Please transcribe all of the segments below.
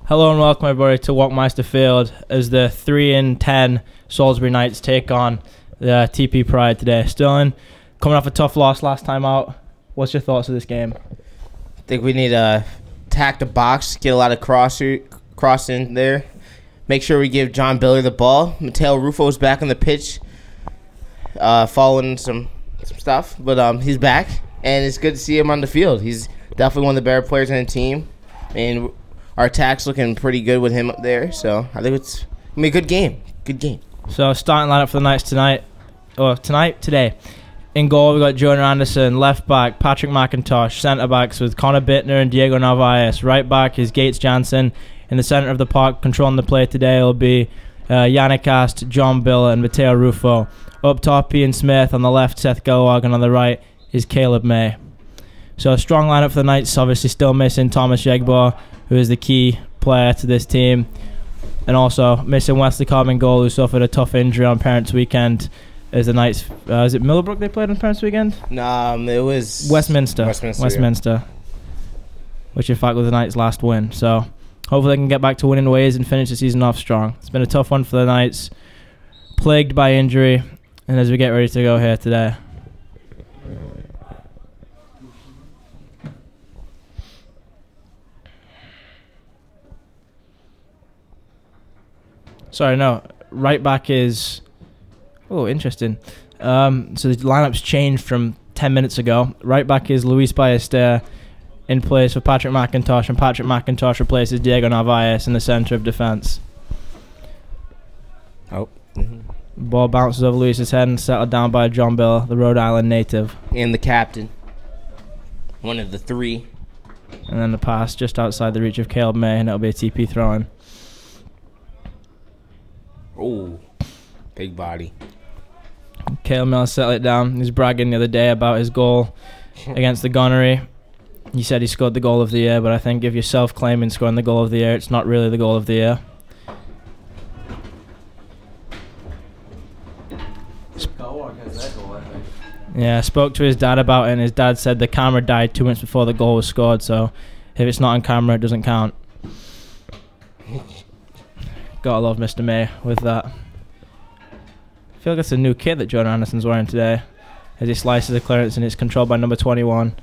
Hello and welcome everybody to Walkmeister Field as the 3-10 Salisbury Knights take on the TP Pride today. Sterling, coming off a tough loss last time out, what's your thoughts of this game? I think we need to attack the box, get a lot of crossing there. Make sure we give John Biller the ball. Mateo Rufo's back on the pitch, following some stuff, but he's back, and it's good to see him on the field. He's definitely one of the better players on the team, and our attack's looking pretty good with him up there, so I think it's going to be a good game. Good game. So starting lineup for the Knights today. In goal, we got Jonah Anderson. Left back, Patrick McIntosh. Centre backs with Connor Bittner and Diego Narvaez. Right back is Gates Jansen. In the centre of the park, controlling the play today will be Yannick Ast, John Biller, and Mateo Rufo. Up top, Ian Smith. On the left, Seth Gilwag. And on the right is Caleb May. So a strong lineup for the Knights. Obviously still missing Thomas Yegbo, who is the key player to this team. And also missing Wesley Cobb in goal, who suffered a tough injury on Parents Weekend. As the Knights, is it Millbrook they played on Parents Weekend? No, it was Westminster. Yeah. Which in fact was the Knights' last win. So hopefully they can get back to winning ways and finish the season off strong. It's been a tough one for the Knights, plagued by injury, and as we get ready to go here today. Sorry, no. Right back is... Oh, interesting. So the lineup's changed from 10 minutes ago. Right back is Luis Ballester in place for Patrick McIntosh, and Patrick McIntosh replaces Diego Narvaez in the centre of defence. Oh. Ball bounces over Luis's head and settled down by John Bill, the Rhode Island native. And the captain. One of the three. And then the pass just outside the reach of Caleb May, and it'll be a TP throw-in. Oh, big body. Caleb Miller settled it down. He was bragging the other day about his goal against the Gunnery. He said he scored the goal of the year, but I think if you're self-claiming scoring the goal of the year, it's not really the goal of the year. Yeah, I spoke to his dad about it, and his dad said the camera died 2 minutes before the goal was scored, so if it's not on camera, it doesn't count. Gotta love Mr. May with that. I feel like it's a new kit that Jonah Anderson's wearing today, as he slices the clearance, and it's controlled by number 21,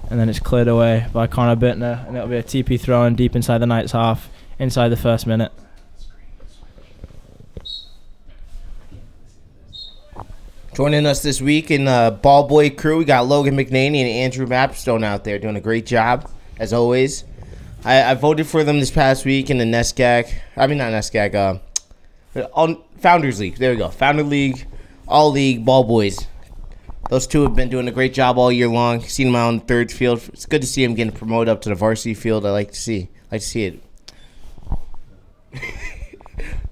and then it's cleared away by Connor Bittner, and it'll be a TP throw-in deep inside the Knights' half, inside the first minute. Joining us this week in the ball boy crew, we got Logan McNaney and Andrew Mapstone out there doing a great job, as always. I voted for them this past week in the NESCAC. I mean, not NESCAC. Founders League. There we go. Founder League, All League, Ball Boys. Those two have been doing a great job all year long. Seen them out on the third field. It's good to see them getting promoted up to the varsity field. I like to see it.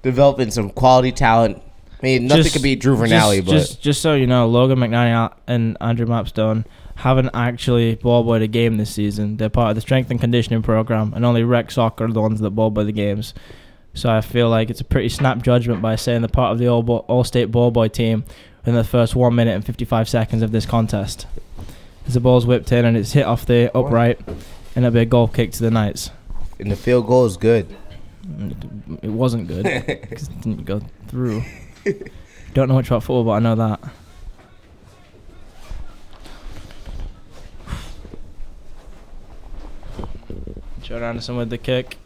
Developing some quality talent. I mean, nothing could beat Drew Vernally, but just so you know, Logan McNaney and Andrew Mapstone haven't actually ball boyed a game this season. They're part of the strength and conditioning program, and only rec soccer are the ones that ball boy the games. So I feel like it's a pretty snap judgment by saying they're part of the all-state ball boy team in the first 1 minute and 55 seconds of this contest. As the ball's whipped in and it's hit off the upright, and it'll be a goal kick to the Knights. And the field goal is good. It wasn't good because it didn't go through. Don't know much about football, but I know that. John Anderson with the kick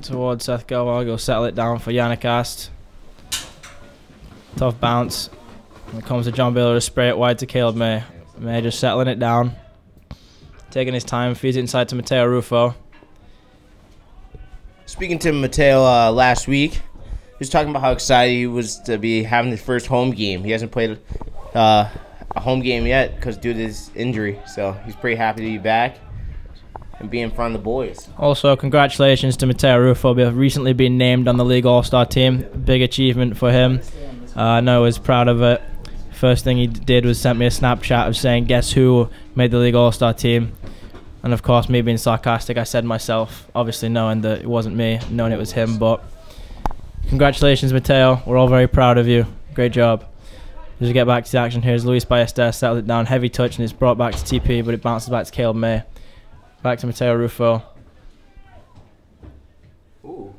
towards Seth Gilwag. He'll settle it down for Yannick Ast. Tough bounce. When it comes to John Biller to spray it wide to Caleb May. May just settling it down. Taking his time, feeds it inside to Mateo Rufo. Speaking to Mateo last week, he was talking about how excited he was to be having his first home game. He hasn't played a home game yet because due to his injury. So he's pretty happy to be back and be in front of the boys. Also, congratulations to Mateo Rufo for recently being named on the League All-Star team. Big achievement for him. I know he was proud of it. First thing he did was sent me a Snapchat of saying, guess who made the League All-Star team? And of course, me being sarcastic, I said myself, obviously knowing that it wasn't me, knowing it was him. But congratulations, Mateo. We're all very proud of you. Great job. As we get back to the action, here's Luis Ballester, settled it down, heavy touch, and it's brought back to TP, but it bounces back to Caleb May. Back to Mateo Rufo. Ooh.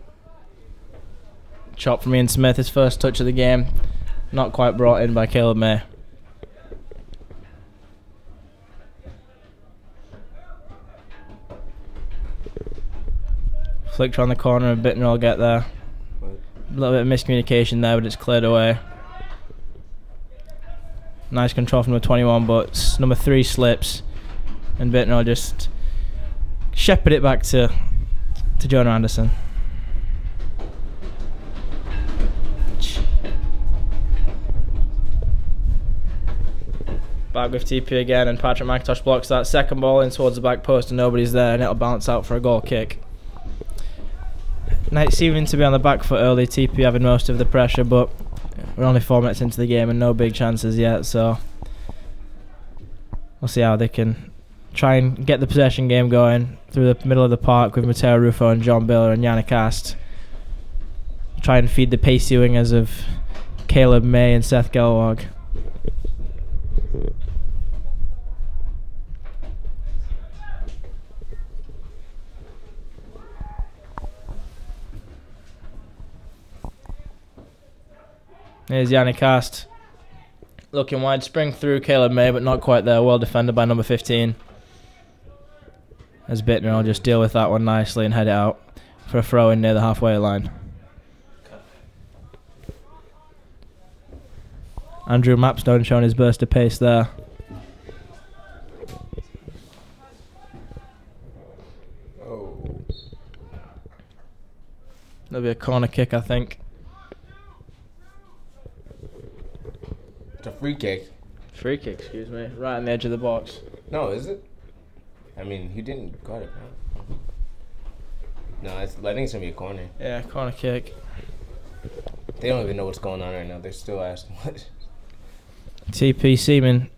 Chop from Ian Smith, his first touch of the game. Not quite brought in by Caleb May. Flicked around the corner, and Bittner will get there. A little bit of miscommunication there, but it's cleared away. Nice control from number 21, but number 3 slips, and Bittner will just shepherd it back to Jonah Anderson. Back with TP again, and Patrick McIntosh blocks that second ball in towards the back post, and nobody's there, and it'll bounce out for a goal kick. Knights seeming to be on the back foot early, TP having most of the pressure, but we're only 4 minutes into the game and no big chances yet, so we'll see how they can try and get the possession game going through the middle of the park with Matteo Rufo and John Biller and Yannick Ast. Try and feed the pacey wingers of Caleb May and Seth Gelwag. Here's Yannick Ast. Looking wide, spring through Caleb May, but not quite there. Well defended by number 15. As Bittner will just deal with that one nicely and head it out for a throw in near the halfway line. Andrew Mapstone showing his burst of pace there. Oh. There'll be a corner kick, I think. It's a free kick. Free kick, excuse me. Right on the edge of the box. No, is it? I mean, he didn't got it. No, I think it's going to be a corner. Yeah, corner kick. They don't even know what's going on right now. They're still asking what. TP Seaman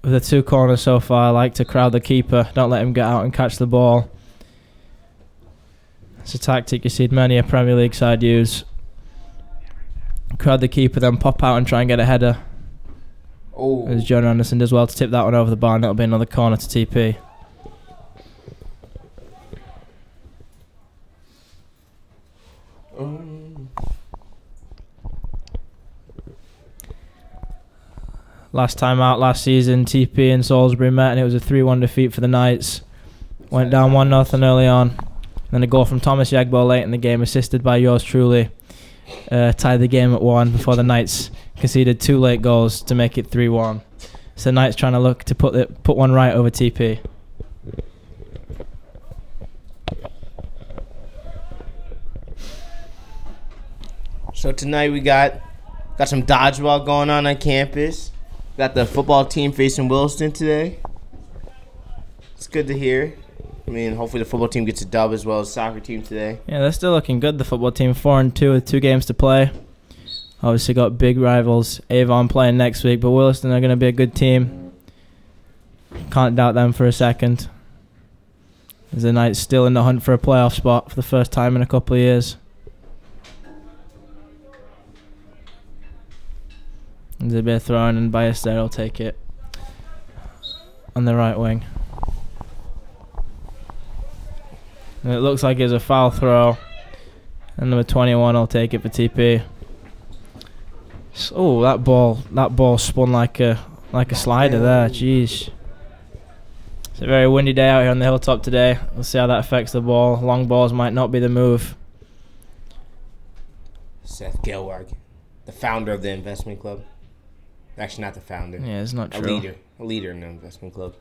with the 2 corners so far. Like to crowd the keeper. Don't let him get out and catch the ball. It's a tactic you've seen many a Premier League side use. Crowd the keeper, then pop out and try and get a header. Oh. As Jonah Anderson does well to tip that one over the bar, and it'll be another corner to TP. Last time out last season, TP and Salisbury met, and it was a 3-1 defeat for the Knights. Went down 1-0 early on. Then a goal from Thomas Yegbo late in the game, assisted by yours truly. Tied the game at 1 before the Knights conceded 2 late goals to make it 3-1. So the Knights trying to look to put one right over TP. So tonight we got some dodgeball going on campus. Got the football team facing Williston today. It's good to hear. I mean, hopefully the football team gets a dub as well as the soccer team today. Yeah, they're still looking good, the football team. 4-2 with 2 games to play. Obviously got big rivals. Avon playing next week, but Williston are going to be a good team. Can't doubt them for a second. As the Knights still in the hunt for a playoff spot for the first time in a couple of years. There's a bit of throwing, and Bias there will take it on the right wing. And it looks like it's a foul throw. And number 21 will take it for TP. Oh, that ball spun like a slider there. Jeez. It's a very windy day out here on the hilltop today. We'll see how that affects the ball. Long balls might not be the move. Seth Gelwag, the founder of the investment club. Actually, not the founder. Yeah, it's not true. A leader in the investment club.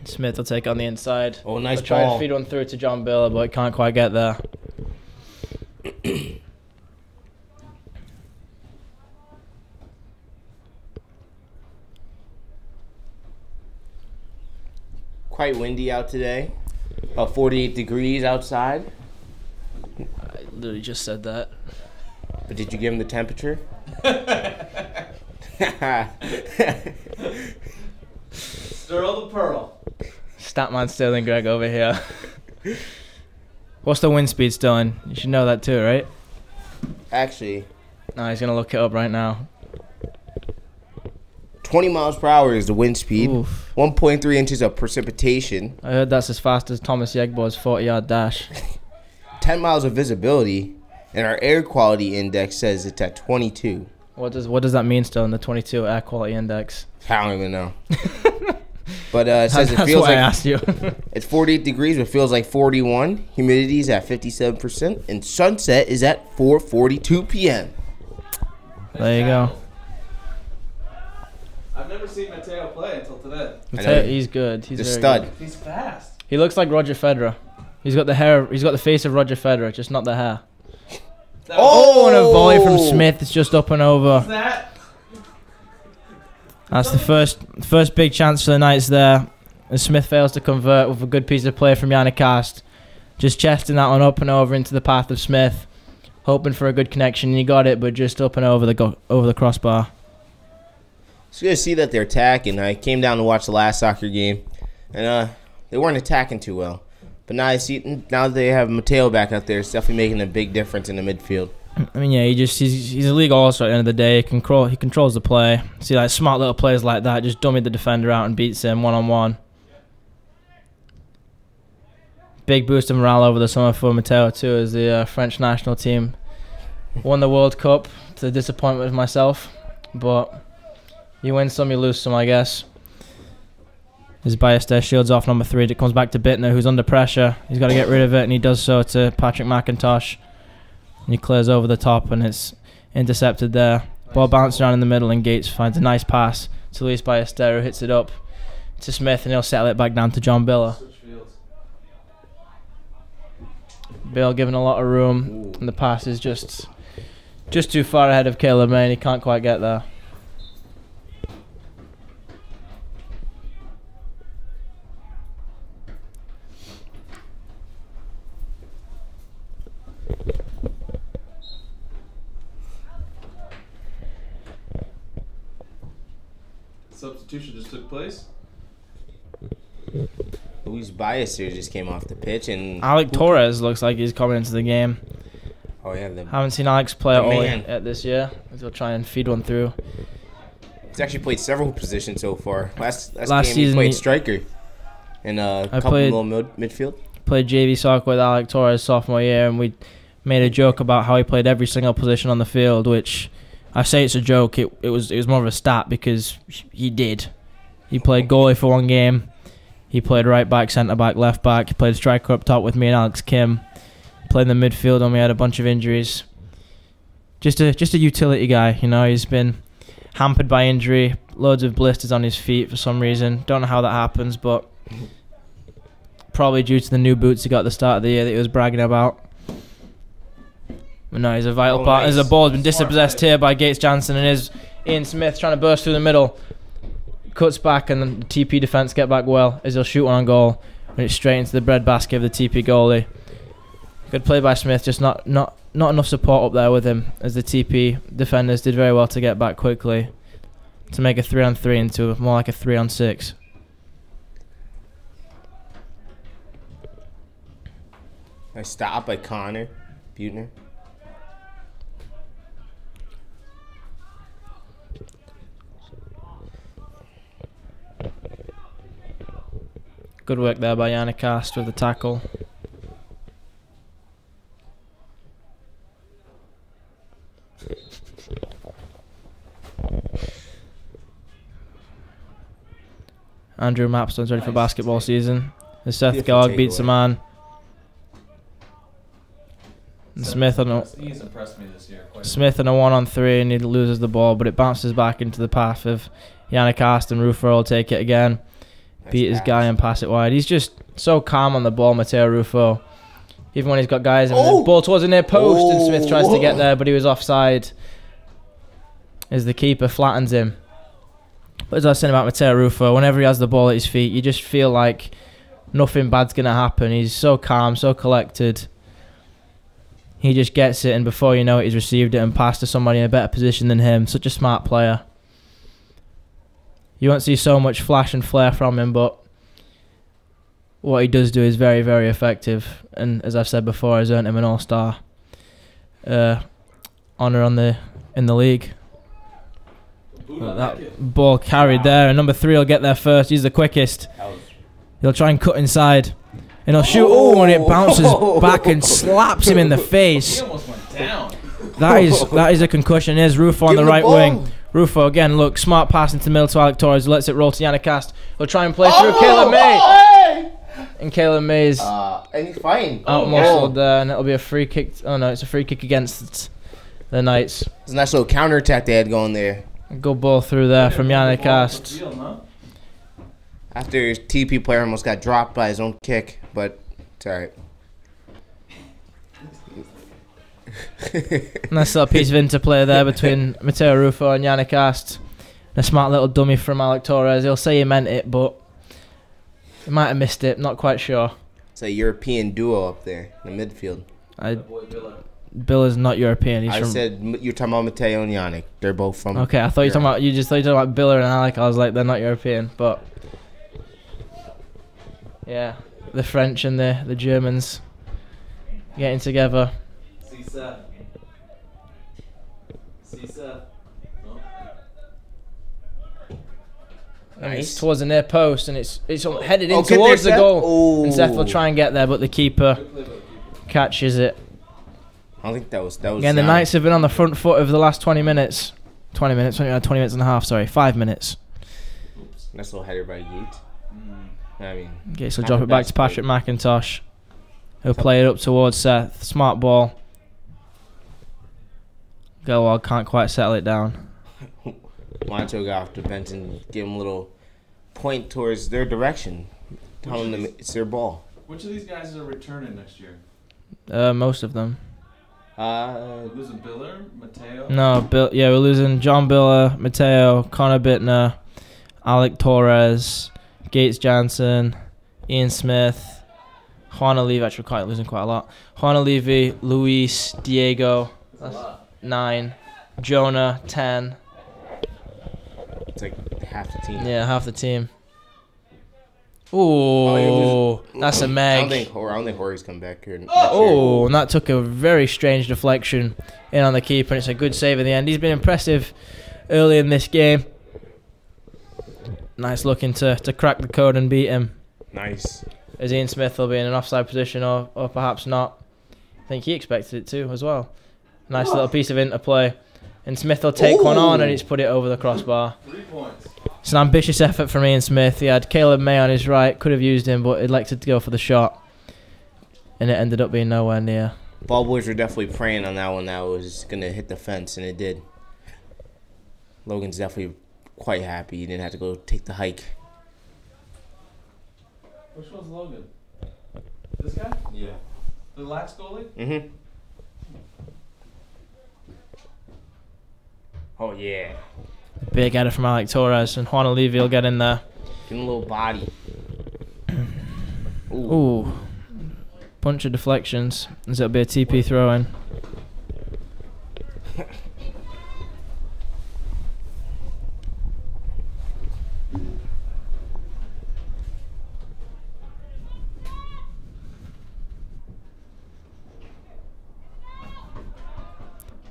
Smith will take on the inside. Oh, nice ball. Try to feed one through to John Biller, but can't quite get there. Quite windy out today. About 48 degrees outside. I literally just said that. But did you give him the temperature? Sterl the Pearl. Statman Sterling Greg over here. What's the wind speed, Sterling? You should know that too, right? Actually, No, he's going to look it up right now. 20 miles per hour is the wind speed. Oof. 1.3 inches of precipitation. I heard that's as fast as Thomas Yegbo's 40-yard dash. 10 miles of visibility, and our air quality index says it's at 22. What does that mean still in the 22 air quality index? I don't even know. But it says it That's feels why like I asked you. it's 48 degrees, but it feels like 41. Humidity is at 57%, and sunset is at 4:42 p.m. There you go. I've never seen Mateo play until today. He's good. He's The very stud. good. He's fast. He looks like Roger Federer. He's got the hair. He's got the face of Roger Federer, just not the hair. Oh, And a volley from Smith. It's just up and over. What's that? That's the first big chance for the Knights there. And Smith fails to convert with a good piece of play from Yannicast. Just chesting that one up and over into the path of Smith. Hoping for a good connection. He got it, but just up and over the crossbar. It's good to see that they're attacking. I came down to watch the last soccer game, and they weren't attacking too well. But now now that they have Mateo back out there, it's definitely making a big difference in the midfield. I mean, yeah, he's a league all-star at the end of the day. He controls the play. See, like smart little players like that just dummy the defender out and beats him one-on-one. Big boost of morale over the summer for Mateo too, as the French national team won the World Cup to the disappointment of myself. But you win some, you lose some, I guess. His Ballester shields off number 3. It comes back to Bittner, who's under pressure. He's got to get rid of it, and he does so to Patrick McIntosh. And he clears over the top, and it's intercepted there. Ball bounced around in the middle, and Gates finds a nice pass to Luis Ballester, who hits it up to Smith, and he'll settle it back down to John Biller. Bill giving a lot of room, and the pass is just too far ahead of Caleb May, and he can't quite get there. Substitution just took place. Luis Ballester just came off the pitch, and Alec Torres looks like he's coming into the game. oh yeah, Haven't seen Alex play at all man. yet this year. He'll try and feed one through. he's actually played several positions so far. Last game season he played he- striker, and a couple played- little midfield. Played JV soccer with Alec Torres sophomore year, and we made a joke about how he played every single position on the field, which I say it's a joke. It was more of a stat because he did. He played goalie for one game. He played right back, centre back, left back. He played striker up top with me and Alex Kim. Played in the midfield when we had a bunch of injuries. Just a utility guy, you know. He's been hampered by injury, loads of blisters on his feet for some reason. Don't know how that happens, but probably due to the new boots he got at the start of the year that he was bragging about. But no, he's a vital part. Nice. As the ball has been dispossessed here by Gates Jansen, and is Ian Smith trying to burst through the middle. Cuts back, and then the TP defence get back well as he'll shoot one on goal, and it's straight into the breadbasket of the TP goalie. Good play by Smith, just not enough support up there with him, as the TP defenders did very well to get back quickly to make a 3-on-3 into more like a 3-on-6. Nice stop by Connor Butner. Good work there by Yannicast with the tackle. Andrew Mapstone's ready for basketball season. The Seth Beautiful Garg beats the takeaway. man. And Smith on a He's impressed me this year. Quite Smith on a 1-on-3, and he loses the ball, but it bounces back into the path of Yannicast, and Rufo will take it again. Beat his guy and pass it wide. He's just so calm on the ball, Mateo Rufo. Even when he's got guys in the ball towards the near post, and Smith tries to get there, but he was offside as the keeper flattens him. But as I was saying about Mateo Rufo, whenever he has the ball at his feet, you just feel like nothing bad's going to happen. He's so calm, so collected. He just gets it, and before you know it, he's received it and passed to somebody in a better position than him. Such a smart player. You won't see so much flash and flare from him, but what he does do is very, very effective. And as I've said before, has earned him an all-star honour in the league. Well, that ball carried there, and number 3 will get there first. He's the quickest. He'll try and cut inside. And he'll shoot. Oh, and it bounces back and slaps him in the He face. almost went down. That is a concussion. Here's Rufo on Give the him right ball. wing. Rufo again, look, smart pass into the middle to Alec Torres. Lets it roll to Yannicast. He'll try and play through Caleb May. Hey! And Caleb May's And he's fine. out-muscled there, and it'll be a free kick. Oh no, it's a free kick against the Knights. It's a nice little counterattack they had going there. Good ball through there from Yannicast. Field, huh? After his TP player almost got dropped by his own kick, but it's alright. Nice little piece of interplay there between Mateo Rufo and Yannicast. A smart little dummy from Alec Torres. He'll say he meant it, but he might have missed it. Not quite sure. It's a European duo up there in the midfield. That boy Villa. Bill is not European. He's I from. said you're talking about Mateo and Yannick. They're both from. Okay, I thought you were talking about. You just thought you were talking about Biller and Alec. I was like, they're not European, but yeah, the French and the Germans getting together. See Seth. See Seth. No? And it's Nice. towards the near post, and it's headed in Oh, get towards the there, goal. Seth. And Seth will Ooh. try and get there, but the keeper Good play by the keeper. catches it. I don't think that was. Again, the Knights have been on the front foot over the last 20 minutes. 20 minutes and a half, sorry. 5 minutes. Oops. Nice little header by Yates. I mean, Okay, so Not drop the it back best, to Patrick McIntosh. He'll play it up towards Seth. Smart ball. Goal can't quite settle it down. Wancho got off the bench and gave him a little point towards their direction, telling them it's their ball. Which of these guys are returning next year? Most of them. We're losing Biller, Mateo. No, Bill. Yeah, we're losing John Biller, Mateo, Connor Bittner, Alec Torres, Gates Jansen, Ian Smith, Juan Levy. Actually, quite losing quite a lot. Juan Levy, Luis, Diego. That's a lot. 9. Jonah, 10. It's like half the team. Yeah, half the team. Oh, Ooh, that's a I don't Meg. think Jorge's come back here. Oh, and that took a very strange deflection in on the keeper, and it's a good save in the end. He's been impressive early in this game. Nice looking to crack the code and beat him. Nice. As Ian Smith will be in an offside position or perhaps not. I think he expected it too as well. Nice little piece of interplay. And Smith will take one on and he's put it over the crossbar. 3 points. It's an ambitious effort from Ian Smith. He had Caleb May on his right, could have used him, but elected to go for the shot. And it ended up being nowhere near. Ball boys were definitely praying on that one that was going to hit the fence, and it did. Logan's definitely quite happy he didn't have to go take the hike. Which one's Logan? This guy? Yeah. The lax goalie? Mm-hmm. Oh, yeah. Big header from Alec Torres, and Juan Levy will get in there. Give him a little body. Ooh. Ooh. Bunch of deflections. As it'll be a TP throw in.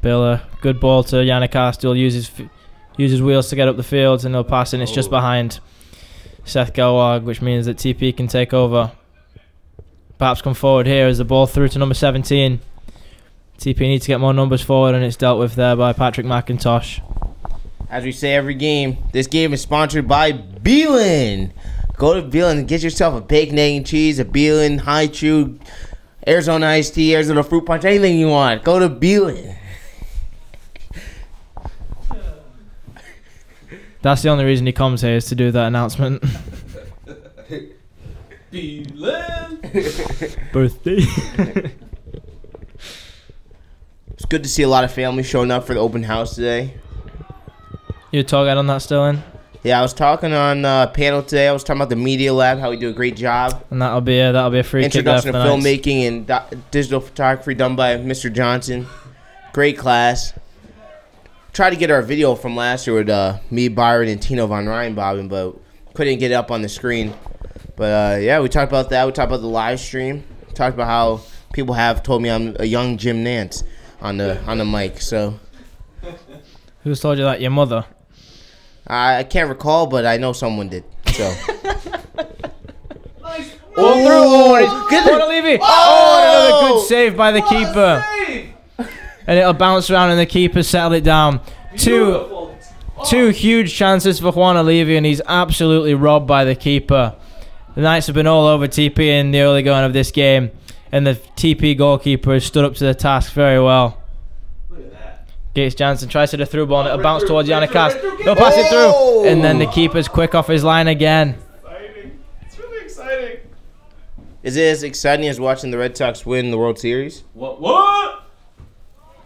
Biller, good ball to Yannicast. He'll use his wheels to get up the field, and he'll pass in. It's just behind Seth Galwag, which means that TP can take over. Perhaps come forward here as the ball through to number 17. TP needs to get more numbers forward, and it's dealt with there by Patrick McIntosh. As we say every game, this game is sponsored by Beelan. Go to Beelan and get yourself a bacon, egg, and cheese, a Beelan, High Chew, Arizona iced tea, Arizona fruit punch, anything you want. Go to Beelan. That's the only reason he comes here, is to do that announcement. Birthday. It's good to see a lot of families showing up for the open house today. You talking on that still in? Yeah, I was talking on panel today. I was talking about the Media Lab, how we do a great job. And that'll be a free kick there Introduction for to the Knights. filmmaking and digital photography done by Mr. Johnson. Great class. Tried to get our video from last year with me, Byron, and Tino Von Reinbobbin, but couldn't get it up on the screen. But yeah, we talked about that. We talked about the live stream. We talked about how people have told me I'm a young Jim Nance on the mic. So Who's told you that? Your mother? I can't recall, but I know someone did. So Nice Ball through. Oh, and it's Get it. Juan Levy. Oh! Oh, another good save by the keeper. And it'll bounce around and the keeper settled it down. Two huge chances for Juan Levy, and he's absolutely robbed by the keeper. The Knights have been all over TP in the early going of this game, and the TP goalkeeper has stood up to the task very well. Look at that. Gates Jansen tries to the through ball, and it'll Right bounce through, towards right Yannick through, right through, He'll pass it Oh! through, and then the keeper's quick off his line again. Exciting. It's really exciting. Is it as exciting as watching the Red Sox win the World Series? What?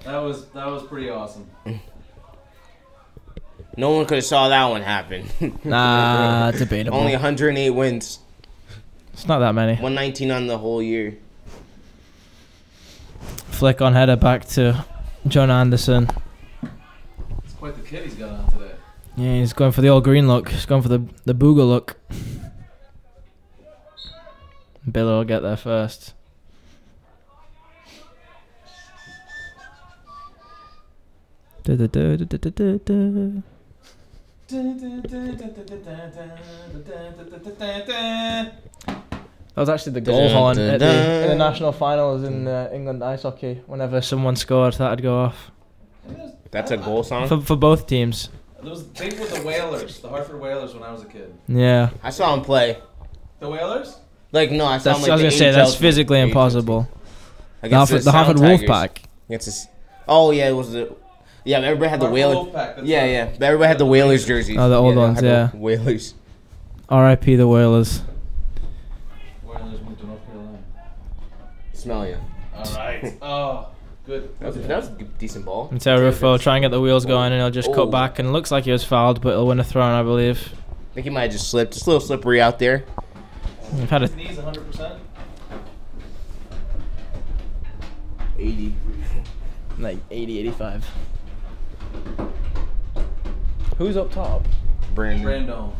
That was pretty awesome. No one could have saw that one happen. Nah, debatable. Only 108 wins. It's not that many. 119 on the whole year. Flick on header back to John Anderson. It's quite the kid he's got on today. Yeah, he's going for the all green look. He's going for the booger look. Billy will get there first. That was actually the goal horn in the national finals in England ice hockey. Whenever someone scored, that'd go off. That's a goal song? For both teams. It was big with the Whalers, the Hartford Whalers, when I was a kid. Yeah. I saw him play. The Whalers? Like, no, I saw That's, him like I was the going to say, that's Angels physically with impossible. Against The Hartford Sound Tigers. Wolfpack. Against this. Oh, yeah, it was the... Yeah, everybody had the Hartford Whalers. Wolfpack, that's Yeah, right. yeah. Everybody had the Whalers jerseys. Oh, the old they ones, had the yeah. Whalers. R.I.P. the Whalers. Whalers moved to North Carolina. Smell you. Alright. Oh, good. That was a decent ball. And Terra Ruffo try and get the wheels going, and he'll just Oh. cut back, and it looks like he was fouled, but he'll win a throw-in, I believe. I think he might have just slipped. Just a little slippery out there. We've had a His knees 100%. 80. like 80, 85. Who's up top? Brandon.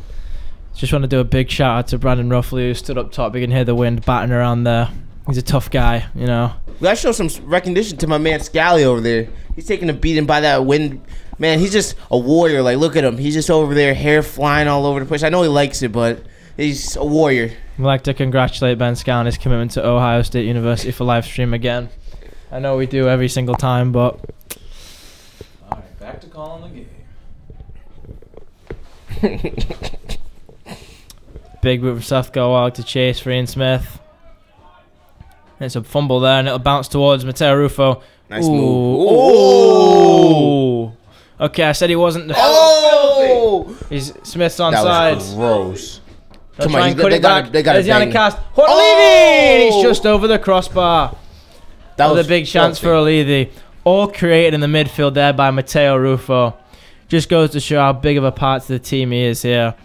Just want to do a big shout out to Brandon Ruffley, who stood up top. You can hear the wind batting around there. He's a tough guy, you know. We gotta show some recognition to my man Scally over there. He's taking a beating by that wind. Man, he's just a warrior. Like, look at him. He's just over there, hair flying all over the place. I know he likes it, but he's a warrior. We'd like to congratulate Ben Scow on his commitment to Ohio State University for live stream again. I know we do every single time, but Alright, back to calling the game. big move from Seth Gowag to chase for Ian Smith. It's a fumble there, and it'll bounce towards Mateo Rufo. Nice Ooh. move. Ooh. Okay, I said he wasn't. Oh! He's Smith's That onside. was gross. They'll Come try on, and cut they it gotta- back. they gotta There's Yannick bang. Cast. Oh! And he's just over the crossbar. That With was a big chance for filthy. Olivi. All created in the midfield there by Mateo Rufo. Just goes to show how big of a part to the team he is here.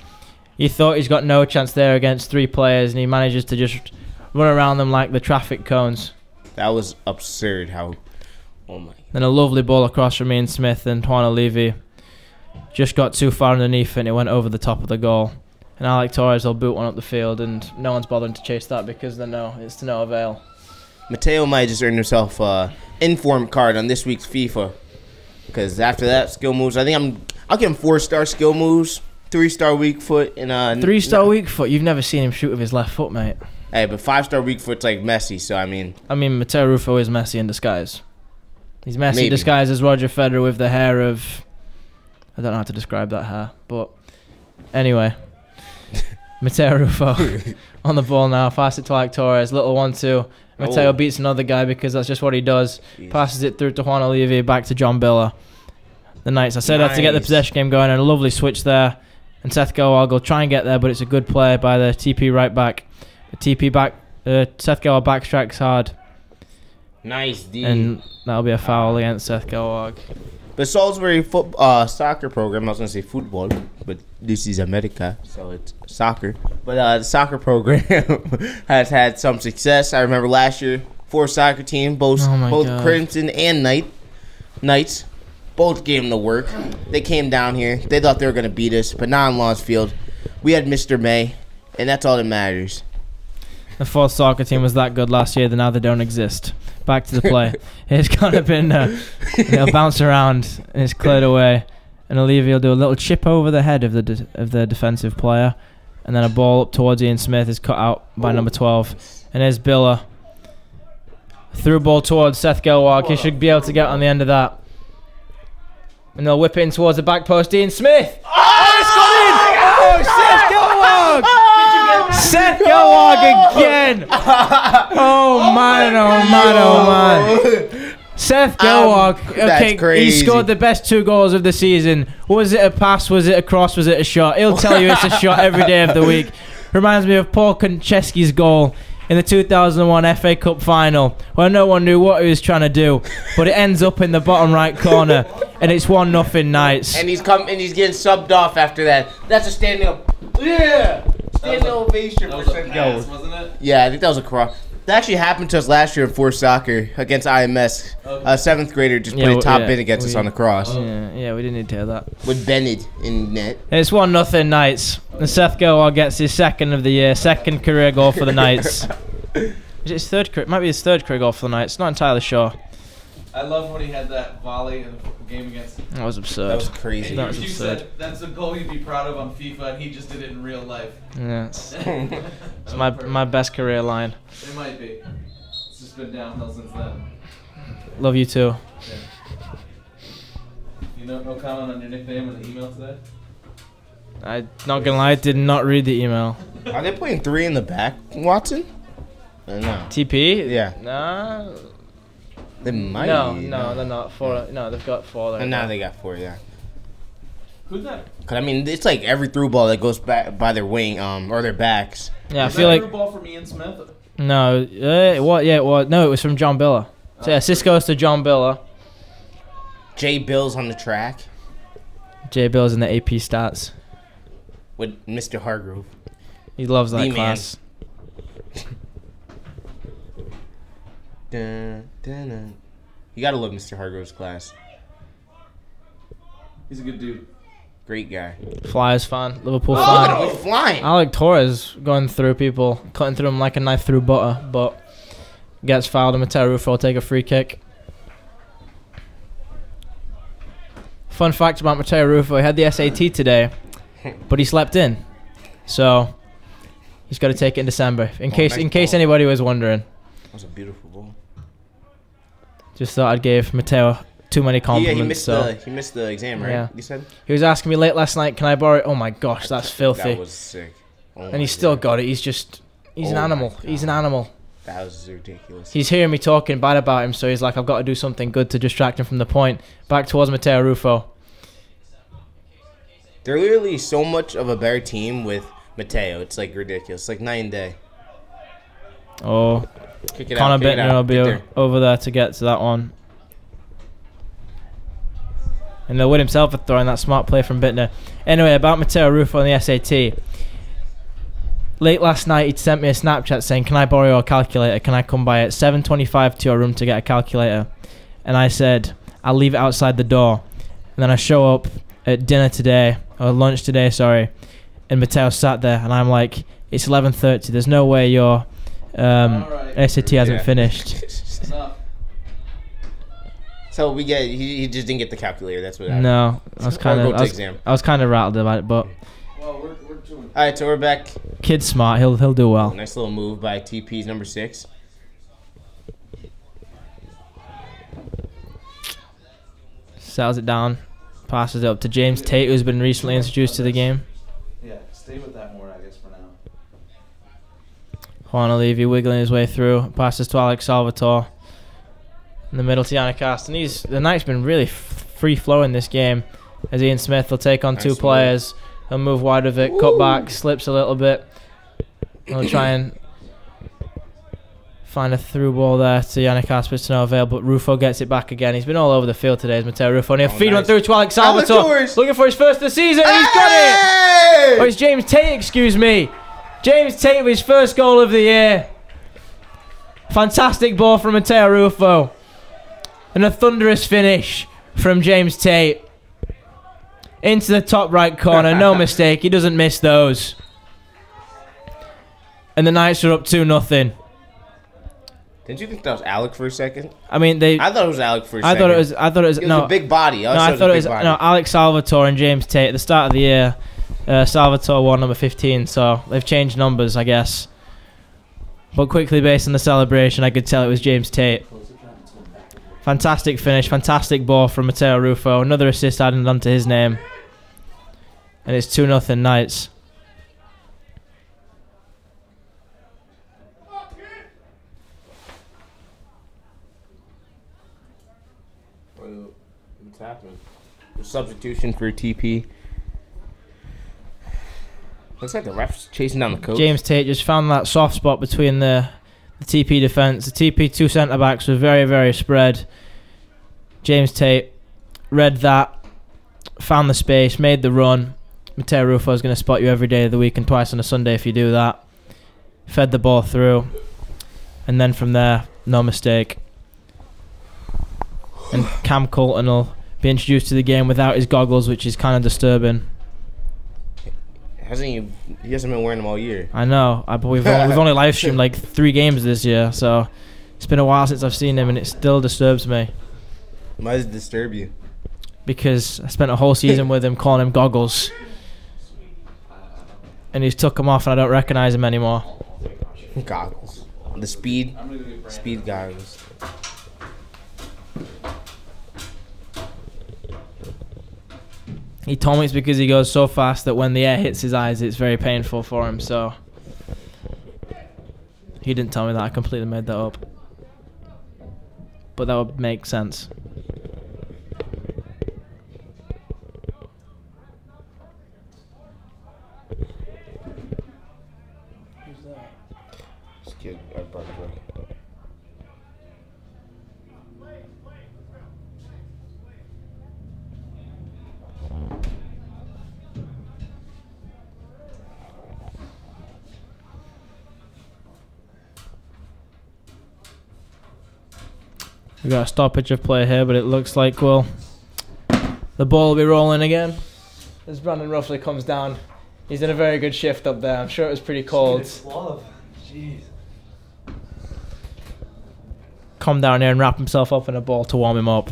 He thought he's got no chance there against three players, and he manages to just run around them like the traffic cones. That was absurd. How? Oh my! Then a lovely ball across from Ian Smith, and Juan Olivi just got too far underneath it, and it went over the top of the goal. And Alec Torres will boot one up the field, and no one's bothering to chase that because they know it's to no avail. Mateo might just earn himself an inform card on this week's FIFA. Because after that, skill moves. I think I'll give him 4-star skill moves, 3-star weak foot, and 3-star weak foot. You've never seen him shoot with his left foot, mate. Hey, but 5-star weak foot's like Messi. So I mean, Mateo Rufo is Messi in disguise. He's Messi Maybe. disguised as Roger Federer with the hair of... I don't know how to describe that hair, but anyway. Mateo Rufo on the ball now. Pass it to Alec Torres. Little 1-2. Mateo Oh. beats another guy because that's just what he does. Jeez. Passes it through to Juan Olivi, back to John Biller. The Knights, I said, have to get the Nice. possession game going, and a lovely switch there. And Seth Gowag will try and get there, but it's a good play by the TP right back. The TP back, Seth Gowag backstrikes hard, nice D. and that'll be a foul against Seth Gowag. The Salisbury soccer program, I was going to say football, but this is America, so it's soccer. But the soccer program has had some success. I remember last year, 4 soccer teams, both Oh my God. Crimson and Knights, both gave them the work. They came down here. They thought they were going to beat us, but not on Lawns Field. We had Mr. May, and that's all that matters. The 4th soccer team was that good last year, then now they don't exist. Back to the play. It's kind of been, it'll bounce around, and it's cleared away. And Olivi will do a little chip over the head of the defensive player, And then a ball up towards Ian Smith is cut out by number 12. And there's Biller. Through ball towards Seth Gelwag. He should be able to get on the end of that. And they'll whip it in towards the back post. Ian Smith. Oh, it's got in! Oh, Seth Gelwag! Seth Gelwag again! Oh, man, oh, man, oh, man. Seth Gelwag, okay, he scored the best 2 goals of the season. Was it a pass? Was it a cross? Was it a shot? He'll tell you it's a shot every day of the week. Reminds me of Paul Konchesky's goal in the 2001 FA Cup final, where no one knew what he was trying to do, but it ends up in the bottom right corner, and it's 1-0 Knights. And he's getting subbed off after that. That's a standing up. Yeah, standing ovation for Seth Gelwag, wasn't it? Yeah, I think that was a cross. That actually happened to us last year in Force Soccer against IMS. A 7th grader just put a top in against us on the cross. Yeah, we didn't need to hear that. With Bennett in net. It's 1-0 Knights. And Seth Gelwag gets his 2nd of the year, 2nd career goal for the Knights. Is it his 3rd career? It might be his 3rd career goal for the Knights. Not entirely sure. I love when he had that volley in the game against. That was absurd. That was crazy. That was you absurd. said that's a goal you'd be proud of on FIFA, and he just did it in real life. Yeah, it's my best career line. It might be. It's just been downhill since then. Love you too. Yeah. You know, no comment on your nickname in the email today? I'm not gonna lie, I did not read the email. Are they playing 3 in the back, Watson? No. TP? Yeah. Nah. They might. No, they're not. 4. No, they've got 4 there. And now they got 4, yeah. Who's that? Cause I mean, it's like every through ball that goes back by their wing, or their backs. Yeah, Is I feel that like. a through ball from Ian Smith? No, what? Yeah, it was. No, it was from John Biller. So yeah, assist goes to John Biller. Jay Bill's on the track Jay Bill's in the AP stats. with Mr. Hargrove. He loves that The man. class. Dun, dun, dun. You gotta love Mr. Hargrove's class. He's a good dude. Great guy. Flyers fan, Liverpool Oh, fan. he's flying. Alec Torres going through people, cutting through them like a knife through butter, but gets fouled and Mateo Rufo will take a free kick. Fun fact about Mateo Rufo, he had the SAT today, but he slept in. So he's got to take it in December. In case anybody was wondering. That was a beautiful ball. Just thought I'd give Mateo too many compliments. Yeah, he missed the exam, right? Yeah. You said? He was asking me late last night, can I borrow it? Oh my gosh, that's filthy. That was sick. Oh And he's still got it. He's an animal. He's an animal. That was ridiculous. He's hearing me talking bad about him, so he's like, I've got to do something good to distract him from the point. Back towards Mateo Rufo. They're literally so much of a better team with Mateo. It's like ridiculous. It's like night and day. Oh, Kick it Connor out, kick it Bittner out. will be Get there. over there to get to that one. And they'll win himself for throwing that smart play from Bittner. Anyway, about Mateo Rufo on the SAT. Late last night, he sent me a Snapchat saying, can I borrow your calculator? Can I come by at 7:25 to your room to get a calculator? And I said, I'll leave it outside the door. And then I show up at dinner today, or lunch today, sorry. And Mateo sat there, and I'm like, it's 11:30. There's no way your SAT hasn't finished. Enough. So we get he just didn't get the calculator. That's what happened. No, I was kind of rattled about it, but Well, we're doing. All right, so we're back. kid's smart. He'll do well. Nice little move by TP's number 6. Settles it down, passes it up to James Tate, who's been recently introduced to the game. Yeah, stay with that more, I guess, for now. Juan Levy wiggling his way through, passes to Alex Salvatore. In the middle to Yannick and the night's been really free flowing this game. As Ian Smith will take on two players, he'll move wide of it, cut back, slips a little bit. He'll try and find a through ball there to Yannick Aspis to no avail, but Rufo gets it back again. He's been all over the field today, as Mateo Rufo. And he'll feed one through to Alex Salvatore. Looking for his first of the season, and he's got it! Oh, it's James Tate, excuse me. James Tate with his first goal of the year. Fantastic ball from Mateo Rufo. And a thunderous finish from James Tate. Into the top right corner, no mistake. He doesn't miss those. And the Knights are up 2-0. Didn't you think that was Alec for a second? I mean, I thought it was Alec for a second. I thought it was no, a big body. I thought it was Alex Salvatore and James Tate at the start of the year. Salvatore wore number 15, so they've changed numbers, I guess. But quickly, based on the celebration, I could tell it was James Tate. Fantastic finish, fantastic ball from Matteo Ruffo. Another assist added onto his name. And it's 2-0 Knights. What's happening? Substitution for TP. Looks like the ref's chasing down the coach. James Tate just found that soft spot between the TP defence. The TP two centre-backs were very, very spread. James Tate read that, found the space, made the run. Matteo Ruffo is going to spot you every day of the week and twice on a Sunday if you do that. Fed the ball through. And then from there, no mistake. And Cam Colton will be introduced to the game without his goggles, which is kind of disturbing. He hasn't been wearing them all year. I know. We've only live streamed like 3 games this year, so it's been a while since I've seen him, and it still disturbs me. Why does it disturb you? Because I spent a whole season with him calling him goggles, and he's took them off, and I don't recognize him anymore. Goggles. The speed goggles. He told me it's because he goes so fast that when the air hits his eyes, it's very painful for him. So he didn't tell me that. I completely made that up. But that would make sense. Who's that? This kid, I brought it up. We got a stoppage of play here, but it looks like, well, the ball will be rolling again as Brandon roughly comes down. He's in a very good shift up there. I'm sure it was pretty cold. Jeez. Come down here and wrap himself up in a ball to warm him up.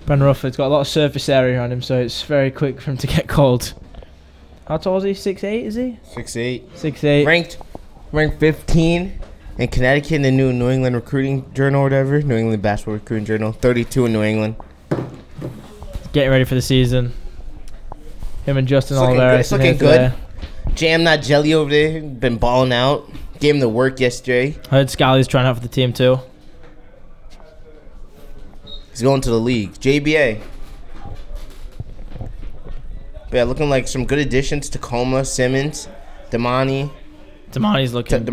Brandon Rufford's got a lot of surface area on him, so it's very quick for him to get cold. How tall is he? 6'8", is he? 6'8". 6'8". Ranked 15 in Connecticut in the New England Recruiting Journal or whatever. New England Basketball Recruiting Journal. 32 in New England. Getting ready for the season. Him and Justin Oliveira. It's looking good. Jam Not Jelly over there. Been balling out. Gave him the work yesterday. I heard Scally's trying out for the team too. He's going to the league. JBA. But yeah, looking like some good additions. Tacoma, Simmons, Damani. Damani's looking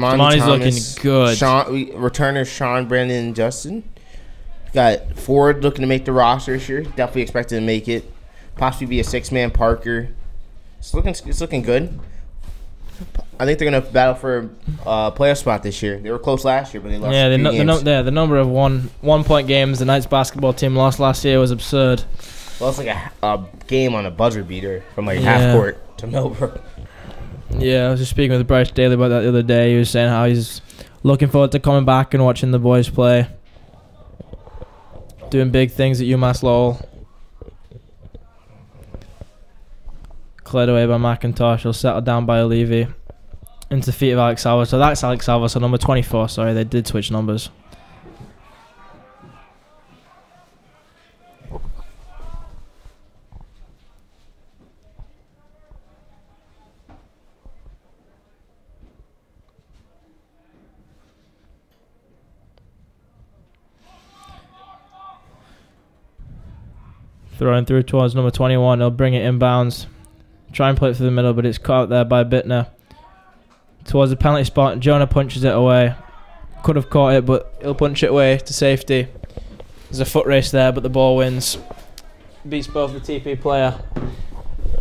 good. Returners Sean, Brandon, and Justin. Got Ford looking to make the roster this year. Definitely expected to make it. Possibly be a 6-man Parker. It's looking good. I think they're gonna battle for a playoff spot this year. They were close last year, but they lost. Yeah, the number of one-point games the Knights basketball team lost last year was absurd. Lost like a game on a buzzer beater from like half court to Millbrook. Yeah, I was just speaking with Bryce Daly about that the other day. He was saying how he's looking forward to coming back and watching the boys play. Doing big things at UMass Lowell. Cleared away by McIntosh. He'll settle down by Olivi. Into the feet of Alex Salva. So that's Alex Salva. So number 24. Sorry, they did switch numbers. Throwing through towards number 21. He'll bring it inbounds. Try and play it through the middle, but it's caught out there by Bittner. Towards the penalty spot. Jonah punches it away. Could have caught it, but he'll punch it away to safety. There's a foot race there, but the ball wins. Beats both the TP player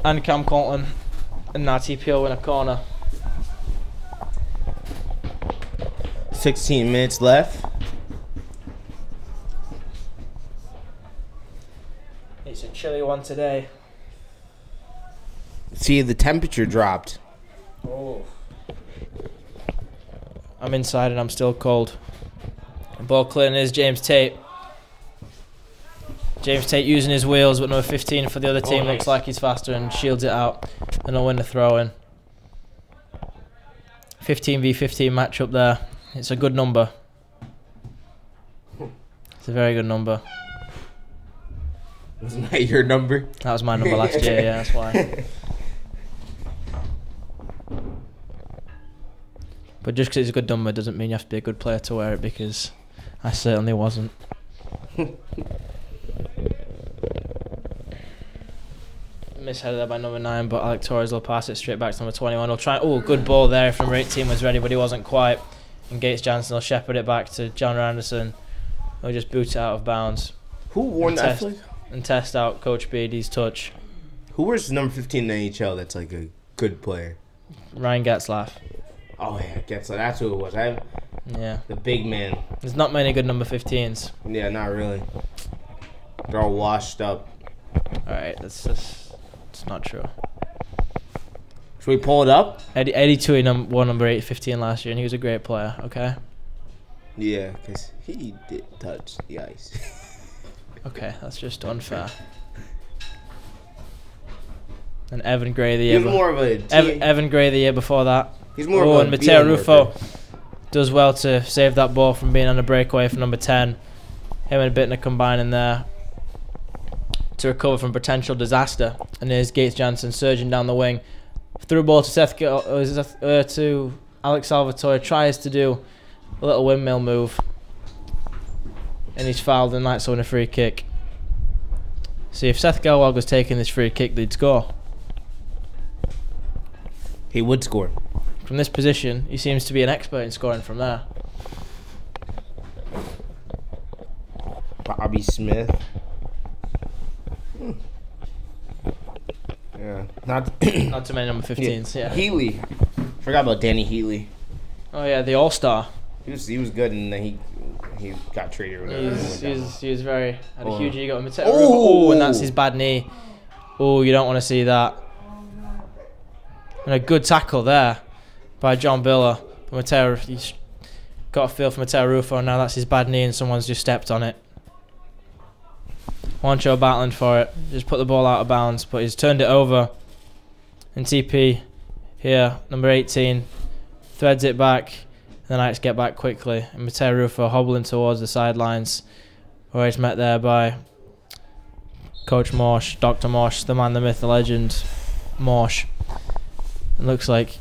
and Cam Colton. And now TP will win a corner. 16 minutes left. It's a chilly one today. See, the temperature dropped. Oh. I'm inside and I'm still cold. Ball clearing is James Tate. James Tate using his wheels, but number 15 for the other team nice. looks like he's faster and shields it out. And they'll win the throw-in. 15v15 matchup there. It's a good number. It's a very good number. Wasn't that your number? That was my number last year, yeah, that's why. But just because it's a good number doesn't mean you have to be a good player to wear it, because I certainly wasn't. Misheaded there by number 9, but Alec Torres will pass it straight back to number 21. He'll try. Oh, good ball there if number 18 was ready, but he wasn't quite. And Gates Jansen will shepherd it back to John Anderson. He'll just boot it out of bounds. Who wore that? And test out Coach Beatty's touch. Who wears number 15 in the NHL that's like a good player? Ryan Getzlaff. Oh yeah, Getzlaff. That's who it was. Yeah. The big man. There's not many good number 15s. Yeah, not really. They're all washed up. Alright, it's not true. Should we pull it up? Eddie Tui won number 15 last year, and he was a great player, okay? Yeah, because he did touch the ice. Okay, that's just unfair. And Evan Gray the year He's more of a Evan Gray the year before that. He's more of a and Matteo BM Ruffo worker. does well to save that ball from being on a breakaway for number 10. Him and Bittner combining there to recover from potential disaster. And there's Gates Jansen surging down the wing. Through ball to to Alex Salvatore. Tries to do a little windmill move. And he's fouled, and that's on a free kick. See, if Seth Gelwag was taking this free kick, they'd score. He would score. From this position, he seems to be an expert in scoring from there. Bobby Smith. Yeah. Not too many number 15s, yeah. Healy. Forgot about Danny Healy. Oh, yeah, the All-Star. He was good, and then he got traded or whatever. He was had a huge ego. Oh, and that's his bad knee. Oh, you don't want to see that. And a good tackle there by John Biller. Matteo, he's got a feel for Matteo Ruffo, and now that's his bad knee, and someone's just stepped on it. Juancho battling for it. Just put the ball out of bounds, but he's turned it over. And TP here, number 18, threads it back. The Knights get back quickly, and Matteo Ruffo hobbling towards the sidelines, where he's met there by Coach Morsh, Dr. Morsh, the man, the myth, the legend, Morsh. It looks like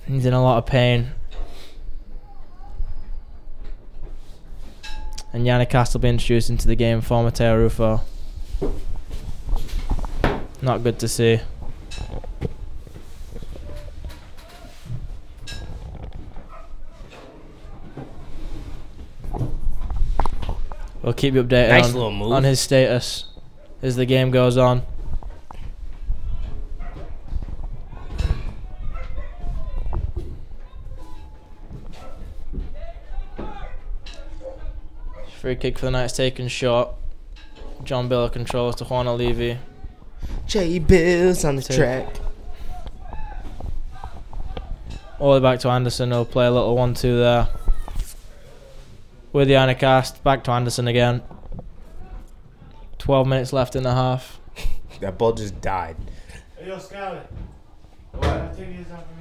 he's in a lot of pain. And Yannick Cast will be introduced into the game for Matteo Ruffo. Not good to see. We'll keep you updated Nice little move. on his status as the game goes on. Free kick for the Knights taken short. John Biller controls to Juan Levy. J Bills on the track. All the way back to Anderson. He'll play a little 1-2 there. With the Anacast, back to Anderson again. 12 minutes left in the half. That ball just died. Hey, yo, Skyler. What? Take these out for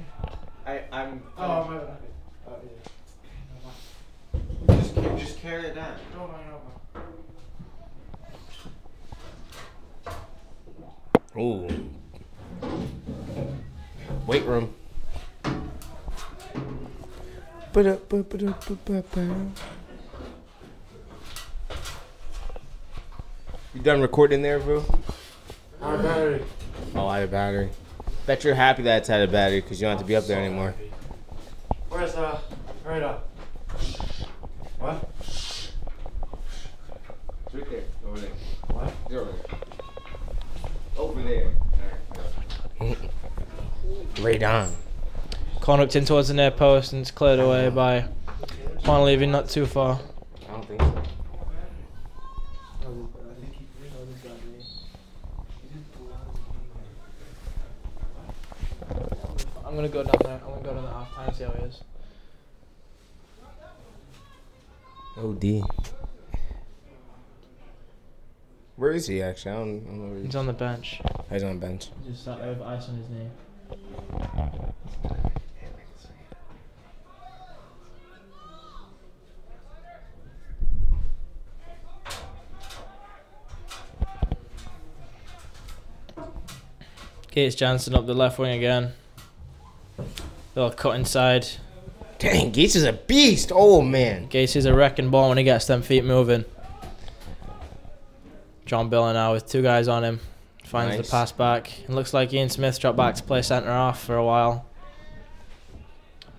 me. I'm. Oh, my bad. Just carry it down. Don't mind, Ooh. Weight room. You done recording there, bro? Our battery. Oh, I have a battery. Bet you're happy that it's had a battery because you don't have to be up there anymore. Where's, right up. What? It's right there. Over there. What? You're over there. Over there. Alright. Right on. Conduct in towards the near post, and it's cleared away by Juan Levy, not too far. I don't think so. I'm gonna go down there. I'm gonna go down the half time, see how he is. OD. Where is he actually? I don't know where He's on the bench. He's on the bench. He just sat there with ice on his knee. Gates Jansen up the left wing again. Little cut inside. Dang, Gates is a beast. Oh, man. Gates is a wrecking ball when he gets them feet moving. John Biller now with 2 guys on him. Finds Nice. the pass back. It looks like Ian Smith dropped back to play centre half for a while.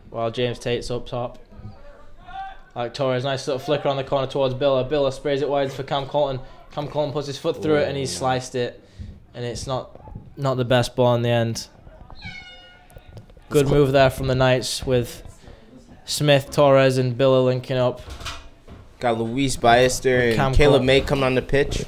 While James Tate's up top. Alec Torres, nice little flicker on the corner towards Biller. Biller sprays it wide for Cam Colton. Cam Colton puts his foot through it and he's sliced it. And it's not the best ball in the end. Good move there from the Knights with Smith, Torres, and Biller linking up. Got Luis Ballester and Cam Caleb Cole. May coming on the pitch.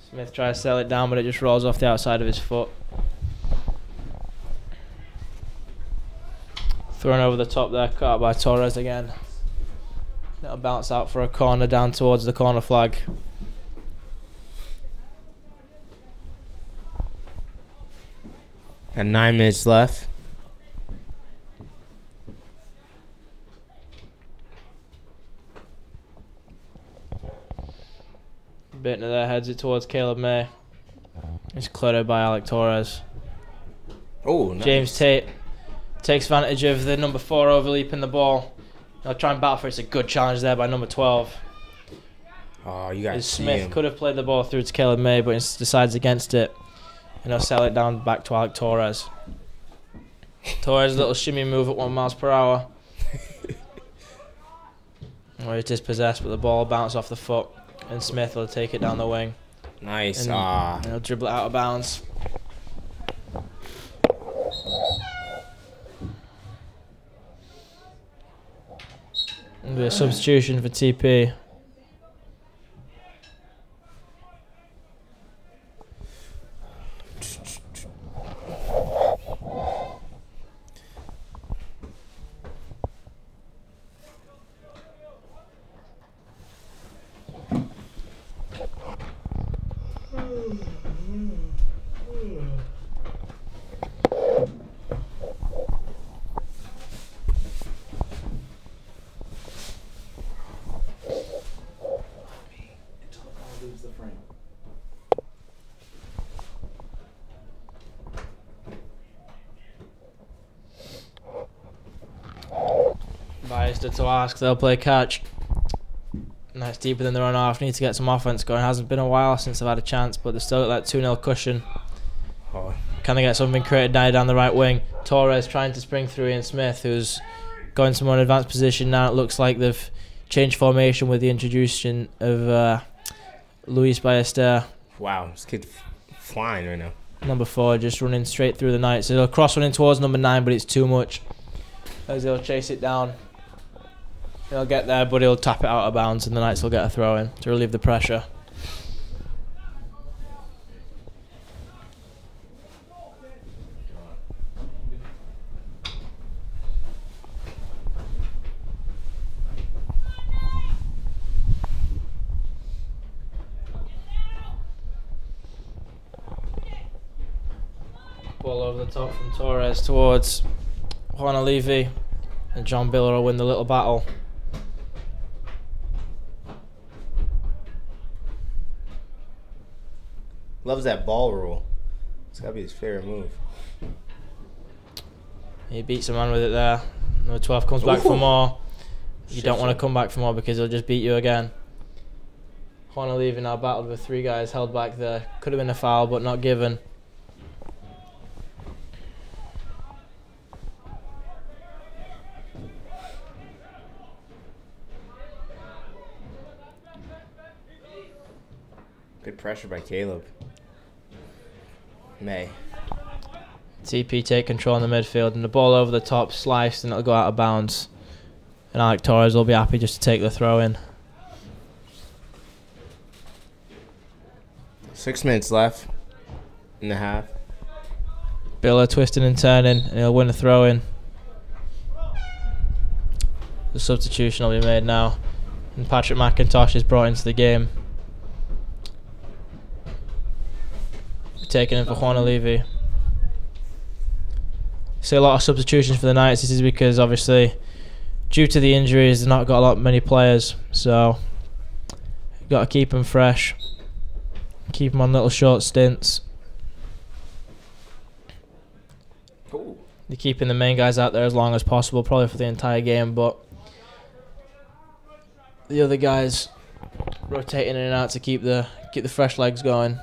Smith tries to sell it down, but it just rolls off the outside of his foot. Thrown over the top there, cut out by Torres again. It'll bounce out for a corner down towards the corner flag. Got 9 minutes left. Bittner there heads it towards Caleb May. It's cleared by Alec Torres. Oh, nice. James Tate takes advantage of the number 4 overleaping the ball. He'll try and battle for it. It's a good challenge there by number 12. Oh, you got Smith could have played the ball through to Caleb May, but he decides against it. And he'll sell it down back to Alec Torres. Torres' little shimmy move at 1 miles per hour. Where he's dispossessed, but the ball bounces off the foot. And Smith will take it down the wing. Nice. And he'll dribble it out of bounds. There'll be a substitution for TP. Biased to ask, they'll play catch. Nice deeper than their own half. Need to get some offense going. Hasn't been a while since they've had a chance, but they've still got that 2-0 cushion. Oh. Can they get something created down the right wing? Torres trying to spring through Ian Smith, who's going to more advanced position now. It looks like they've changed formation with the introduction of Luis Ballester. Wow, this kid's flying right now. Number 4 just running straight through the Knights. He'll cross running towards number 9, but it's too much. As he'll chase it down. He'll get there, but he'll tap it out of bounds, and the Knights will get a throw in to relieve the pressure. Ball over the top from Torres towards Juan Levy, and John Biller will win the little battle. Loves that ball roll. It's got to be his favorite move. He beats a man with it there. Number 12 comes back for Ooh. more. You Shit, don't want shit. to come back for more because he'll just beat you again. Juan Levy now battled with 3 guys held back there. Could have been a foul, but not given. Good pressure by Caleb May. TP take control in the midfield, and the ball over the top, sliced, and it'll go out of bounds. And Alec Torres will be happy just to take the throw in. 6 minutes left in the half. Biller twisting and turning, and he'll win a throw-in. The substitution will be made now, and Patrick McIntosh is brought into the game. Taking in for Juan Levy. See a lot of substitutions for the Knights. This is because obviously, due to the injuries, they've not got many players, so got to keep them fresh, keep them on little short stints. Cool. They're keeping the main guys out there as long as possible, probably for the entire game, but the other guys rotating in and out to keep the fresh legs going.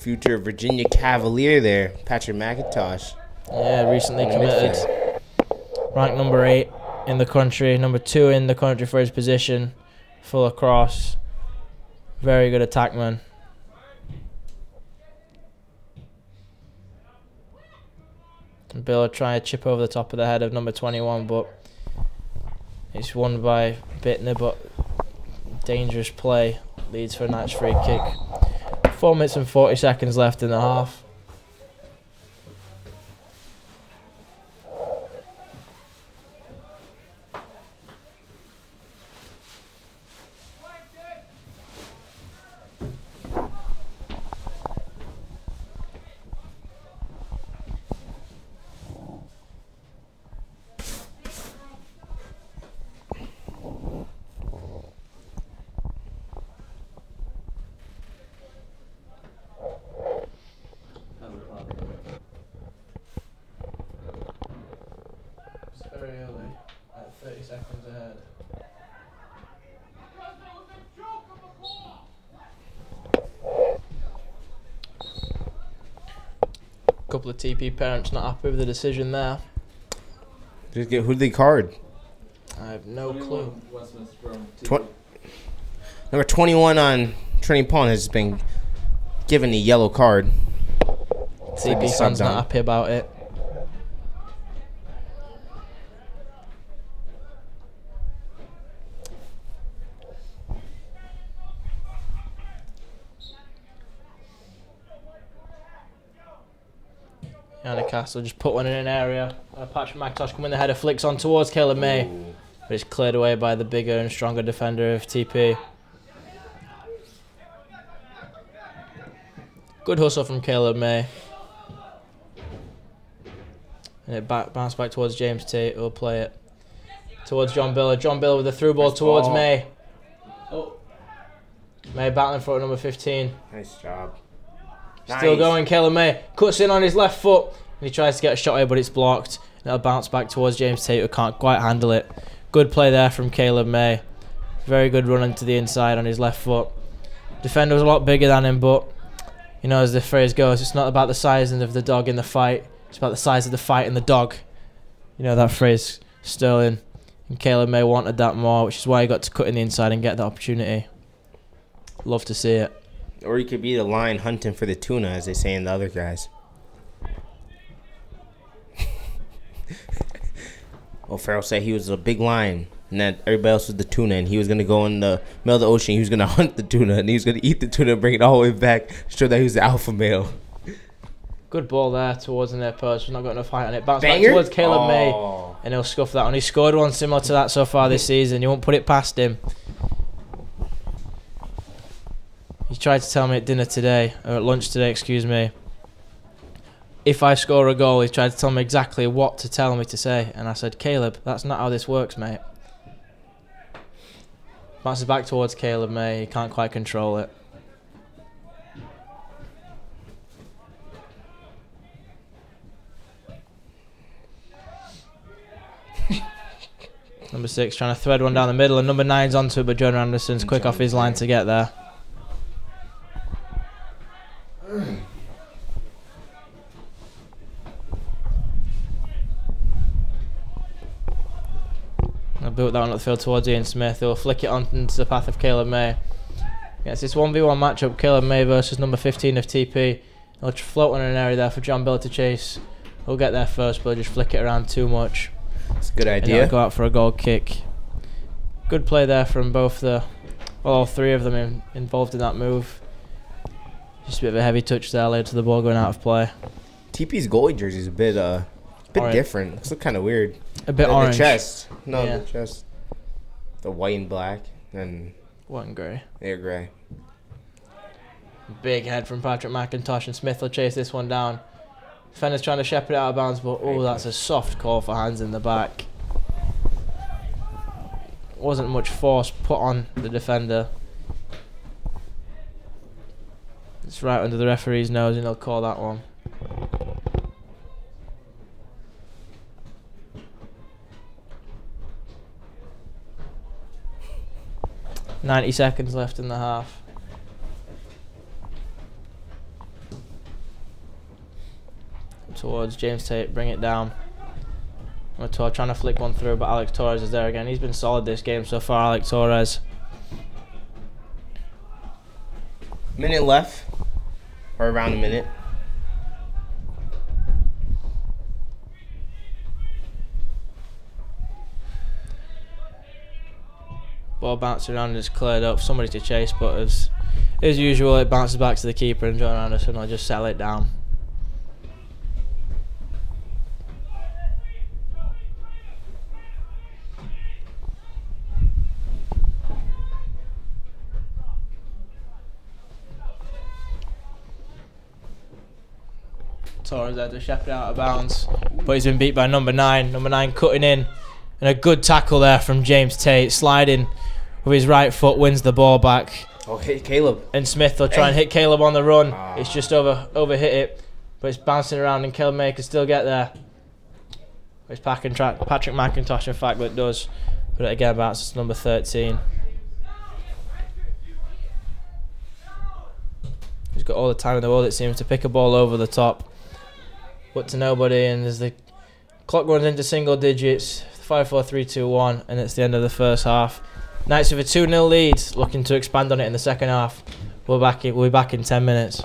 Future Virginia Cavalier there, Patrick McIntosh. Yeah, recently committed. Ranked number 8 in the country, number 2 in the country for his position, full across. Very good attackman. And Bill trying to chip over the top of the head of number 21, but it's won by Bittner, but dangerous play leads for a Knights free kick. 4 minutes and 40 seconds left in the half. Very early, at 30 seconds ahead. A couple of TP parents not happy with the decision there. Who did they card? I have no clue. Number 21 on Trinity-Pawling has been given a yellow card. TP fans not happy about it. Castle just put one in an area. Patrick McIntosh coming the header, flicks on towards Caleb May, but it's cleared away by the bigger and stronger defender of TP. Good hustle from Caleb May. And it bounced back towards James Tate, who'll play it towards John Biller. John Biller with a through ball towards May. Oh. May battling for number 15. Nice job. Still going, Caleb May cuts in on his left foot. And he tries to get a shot here, but it's blocked. And it'll bounce back towards James Tate, who can't quite handle it. Good play there from Caleb May. Very good run into the inside on his left foot. Defender was a lot bigger than him, but, you know, as the phrase goes, it's not about the size of the dog in the fight. It's about the size of the fight in the dog. You know that phrase, Sterling. And Caleb May wanted that more, which is why he got to cut in the inside and get the opportunity. Love to see it. Or he could be the lion hunting for the tuna, as they say in the other guys. Well, Farrell said he was a big lion, and that everybody else was the tuna, and he was going to go in the middle of the ocean. He was going to hunt the tuna, and he was going to eat the tuna and bring it all the way back, show that he was the alpha male. Good ball there towards the near post. We've not got enough height on it. Bounce back towards Caleb May, and he'll scuff that one. He scored one similar to that so far this season. You won't put it past him. He tried to tell me at dinner today, or at lunch today, excuse me, if I score a goal, he tried to tell me exactly what to tell me to say. And I said, Caleb, that's not how this works, mate. Bounces back towards Caleb May. He can't quite control it. Number 6 trying to thread one down the middle, and number 9's onto it, but Jonah Anderson's quick off his line to get there. I'll build that one up the field towards Ian Smith. He'll flick it on into the path of Caleb May. Yes, it's 1v1 matchup, Caleb May versus number 15 of TP. He'll float on an area there for John Biller to chase. He'll get there first, but he'll just flick it around too much. It's a good idea. And he'll go out for a goal kick. Good play there from both all three of them involved in that move. Just a bit of a heavy touch there, led to the ball going out of play. TP's goalie jersey is a bit Orange. different. Looks kind of weird. A bit the orange. The chest. No, Yeah. the chest. The white and black. And White and grey. they're gray. Big head from Patrick McIntosh, and Smith will chase this one down. Defender's trying to shepherd it out of bounds, but that's a soft call for hands in the back. Wasn't much force put on the defender. It's right under the referee's nose, and he'll call that one. .90 seconds left in the half. Towards James Tate, bring it down. Trying to flick one through, but Alex Torres is there again. He's been solid this game so far, Alex Torres. Minute left. Or around a minute. Ball bounced around and it's cleared up. Somebody to chase, but as usual, it bounces back to the keeper, and John Anderson will just settle it down. Torres there to shepherd out of bounds, but he's been beat by number 9. Number 9 cutting in, and a good tackle there from James Tate, sliding with his right foot, wins the ball back. Oh, hey, Caleb. And Smith will try and hit Caleb on the run. It's just overhit it, but it's bouncing around, and Caleb May can still get there. It's Patrick McIntosh, in fact, that does. But it again bounces to number 13. He's got all the time in the world, it seems, to pick a ball over the top, but to nobody. And as the clock runs into single digits, 5, 4, 3, 2, 1, and it's the end of the first half. Knights with a 2-0 lead, looking to expand on it in the second half. We'll be back in 10 minutes.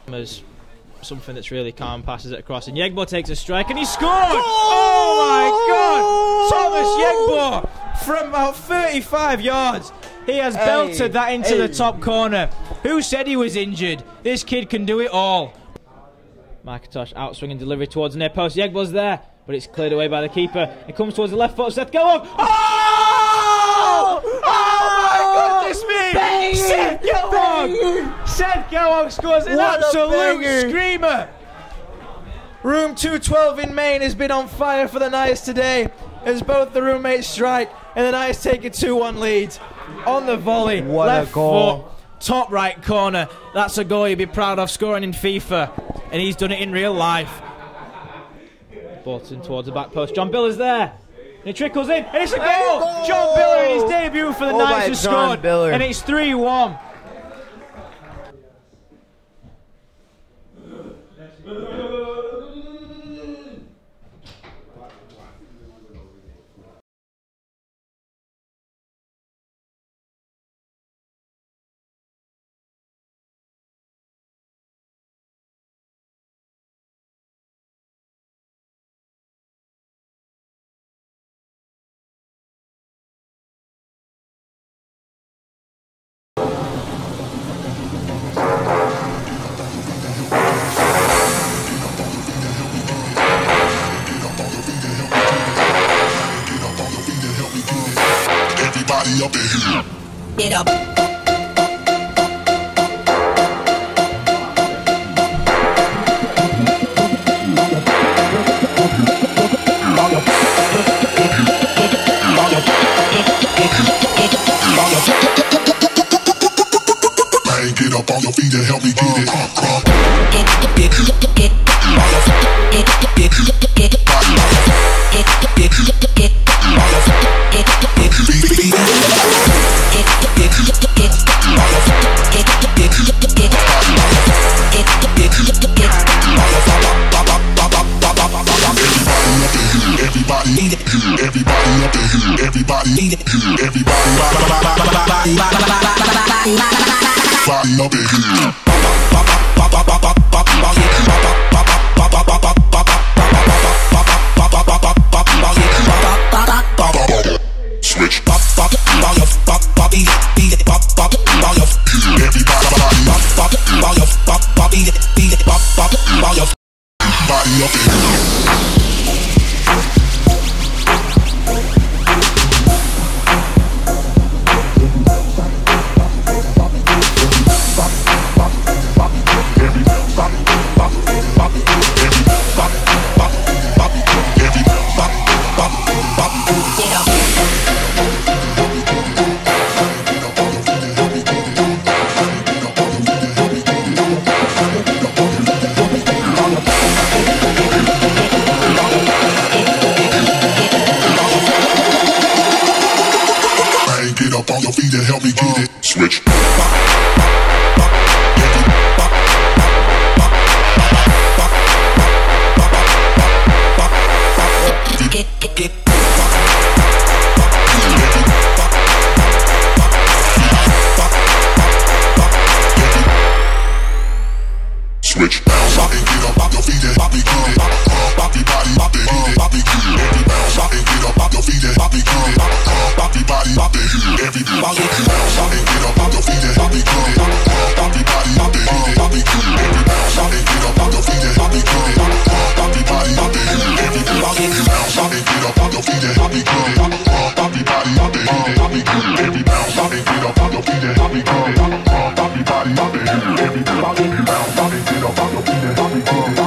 As something that's really calm, passes it across, and Yegbo takes a strike, and he scored! Oh my God! Thomas Yegbo from about 35 yards. He has belted that into the top corner. Who said he was injured? This kid can do it all. McIntosh out swinging delivery towards near post. Yegbo's there, but it's cleared away by the keeper. It comes towards the left foot. Seth Gellog. Oh! Oh my goodness me! Seth Gellog! Seth Gellog scores an absolute screamer. Room 212 in Maine has been on fire for the Knights today, as both the roommates strike and the Knights take a 2-1 lead on the volley. What left a goal. foot top right corner. That's a goal you'd be proud of scoring in FIFA, and he's done it in real life. Bolton towards the back post. John Biller's there. He trickles in, and it's a goal! John Biller in his debut for the Knights has scored, and it's 3-1. Everybody up in here. Get up. Man, get up on your feet and help me get it. Everybody need it. Everybody up in here. Everybody need it. Everybody up in here. Switch. Everybody up in here. Get up on your feet and help me get it. Switch. Switch. Bounce up and get up off your feet and pop it, get it. Pop your body, pop it, hit it, pop it, get it. Every bounce up and get up off your feet and pop it, get it. Pop your body, pop it, hit it. Every bounce up and get up off your feet and pop it, get it. Pop your body, pop it, hit it, pop it, get it. Every bounce up and get up off your feet and pop it, get it. Pop your body, pop it, hit it. Every bounce up and get up off your feet and pop it, get it. Pop your body, pop it, hit it, pop it, get it. Every bounce up and get up off your feet and pop it, get it. Pop your body, pop it, hit it. Every bounce up and get up off your feet and pop it, get it.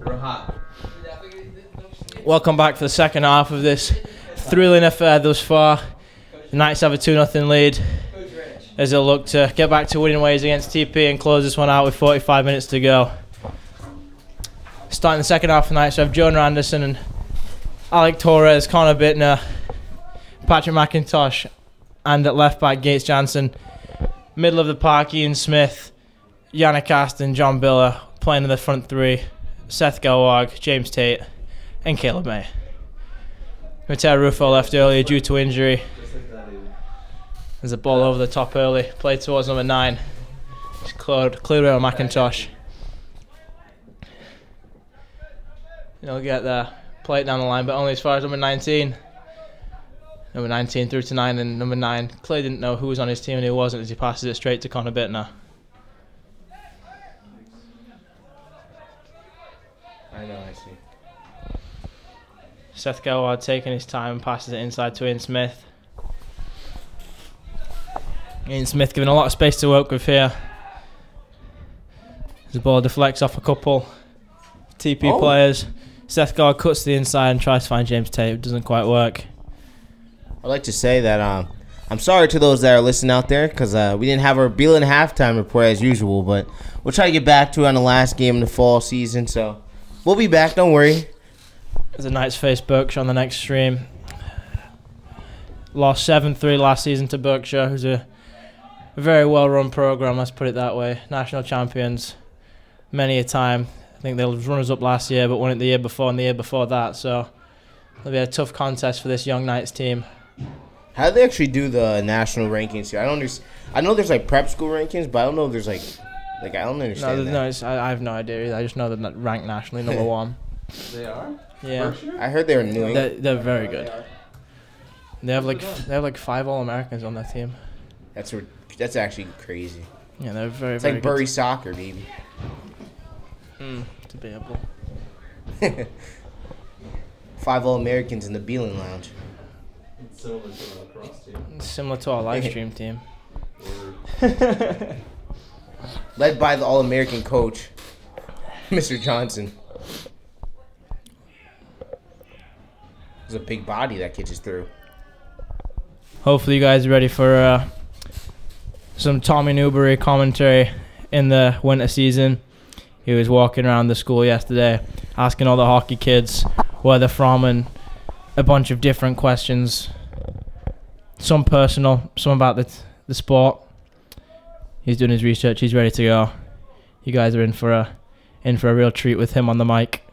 We're hot. Welcome back for the second half of this thrilling affair thus far. The Knights have a 2-0 lead as they'll look to get back to winning ways against TP and close this one out with 45 minutes to go. Starting the second half of the night, so we have Jonah Anderson and Alec Torres, Connor Bittner, Patrick McIntosh, and at left back Gates Jansen. Middle of the park, Ian Smith, Yannick Aston, John Biller playing in the front three. Seth Gelwag, James Tate, and Caleb May. Mateo Rufo left earlier due to injury. There's a ball over the top early, played towards number 9. It's cleared away on McIntosh. He'll get the plate down the line, but only as far as number 19. Number 19 through to 9, and number 9 clearly didn't know who was on his team and who wasn't as he passes it straight to Connor Bittner. I know, I see. Seth Gelward taking his time and passes it inside to Ian Smith. Ian Smith giving a lot of space to work with here. The ball deflects off a couple TP players. Seth Gelward cuts to the inside and tries to find James Tate. It doesn't quite work. I'd like to say that I'm sorry to those that are listening out there because we didn't have our Beelan halftime report as usual, but we'll try to get back to it on the last game of the fall season, so we'll be back, don't worry. As the Knights face Berkshire on the next stream. Lost 7-3 last season to Berkshire, who's a very well-run program, let's put it that way. National champions many a time. I think they were runners-up last year, but won it the year before and the year before that, so it'll be a tough contest for this young Knights team. How do they actually do the national rankings here? I know there's like prep school rankings, but I don't know if there's like I don't understand that. I have no idea either. I just know they're not ranked nationally number 1. They are? Yeah. Berkshire? I heard they were New England. They're very good. They have like 5 All-Americans on their team. That's actually crazy. Yeah, they're very, It's very like good. Bury soccer, baby. Debatable. 5 All-Americans in the Beelan Lounge. It's similar to a lacrosse team. Similar to our live stream team. Led by the All-American coach, Mr. Johnson. There's a big body that kid just threw. Hopefully you guys are ready for some Tommy Newberry commentary in the winter season. He was walking around the school yesterday asking all the hockey kids where they're from and a bunch of different questions. Some personal, some about the sport. He's doing his research. He's ready to go. You guys are in for a real treat with him on the mic.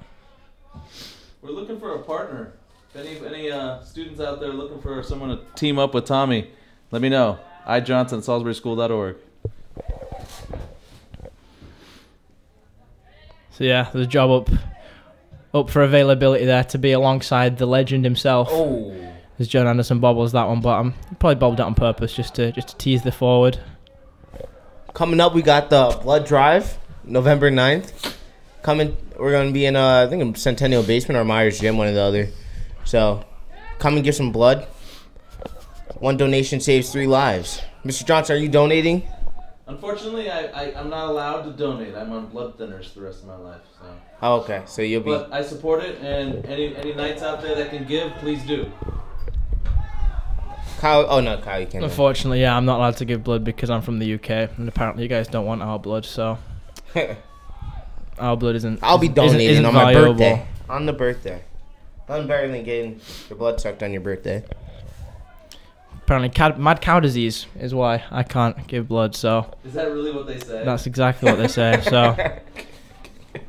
We're looking for a partner. If any students out there looking for someone to team up with Tommy, let me know. iJohnson, SalisburySchool.org. So yeah, there's a job up for availability there to be alongside the legend himself. Oh. As John Anderson bobbles that one, but probably bobbled it on purpose just to tease the forward. Coming up, we got the blood drive, November 9th. We're going to be in, I think, a Centennial Basement or Myers Gym, one or the other. So, come and give some blood. 1 donation saves 3 lives. Mr. Johnson, are you donating? Unfortunately, I'm not allowed to donate. I'm on blood thinners the rest of my life. So. Oh, okay. So you'll be... But I support it, and any Knights out there that can give, please do. Kyle, oh no, Kyle, you can't. Unfortunately, yeah, I'm not allowed to give blood because I'm from the UK, and apparently you guys don't want our blood, so our blood isn't. I'll be donating isn't on my valuable. birthday. On the birthday. Nothing better than getting your blood sucked on your birthday. Apparently, mad cow disease is why I can't give blood. So is that really what they say? That's exactly what they say. So I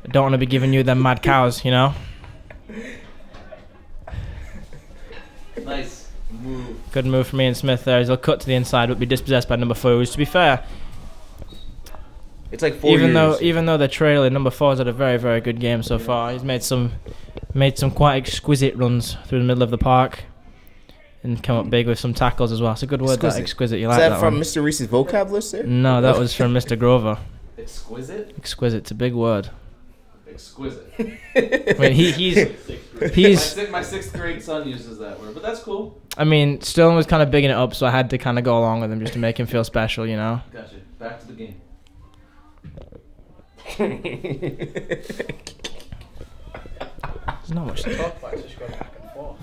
don't want to be giving you them mad cows, you know. Nice. Move. Good move from Ian Smith there. He'll cut to the inside, but be dispossessed by number 4. Which, to be fair, it's like 4 years. Even though they're trailing, number 4's had a very, very good game so far. He's made some quite exquisite runs through the middle of the park, and come up big with some tackles as well. It's a good word, exquisite. That exquisite. You like that? Is that from one? Mr. Reese's vocab list there? No, that was from Mr. Grover. Exquisite. Exquisite. It's a big word. Exquisite. I mean, he's my 6th grade son uses that word, but that's cool. I mean, Sterling was kind of bigging it up, so I had to kind of go along with him just to make him feel special, you know. Gotcha. Back to the game. There's not much to talk about. It's just going back and forth.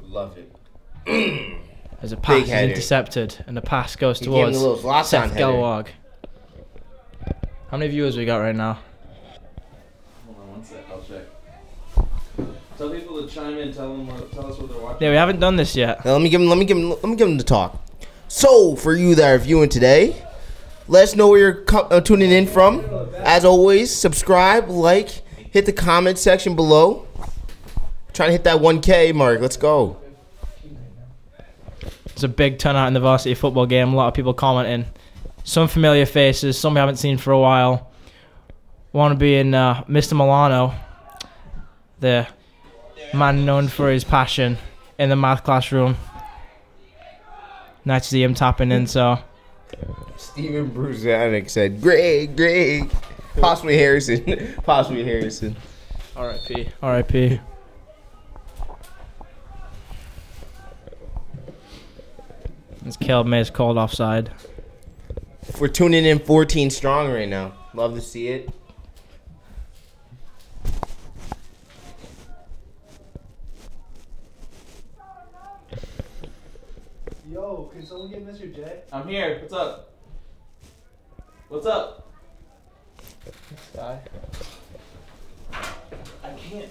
Love it. As a pass is header. intercepted, and the pass goes He gave him towards the little Zlatan Seth header. Gelwag. How many viewers we got right now? Hold on one sec, I'll check. Tell people to chime in. Tell us what they're watching. Yeah, we haven't done this yet. Now, let me give him the talk. So, for you that are viewing today, let us know where you're tuning in from. As always, subscribe, like, hit the comment section below. Trying to hit that 1K mark. Let's go. It's a big turnout in the varsity football game. A lot of people commenting. Some familiar faces, some we haven't seen for a while. One being Mr. Milano, the man known for his passion in the math classroom. Nice to see him tapping in, so. Steven Bruzanek said, Greg. Possibly Harrison. Possibly Harrison. R.I.P. R.I.P. This Caleb May's called offside. We're tuning in 14 strong right now. Love to see it. Yo, can someone get Mr. J? I'm here. What's up? What's up? This guy. I can't.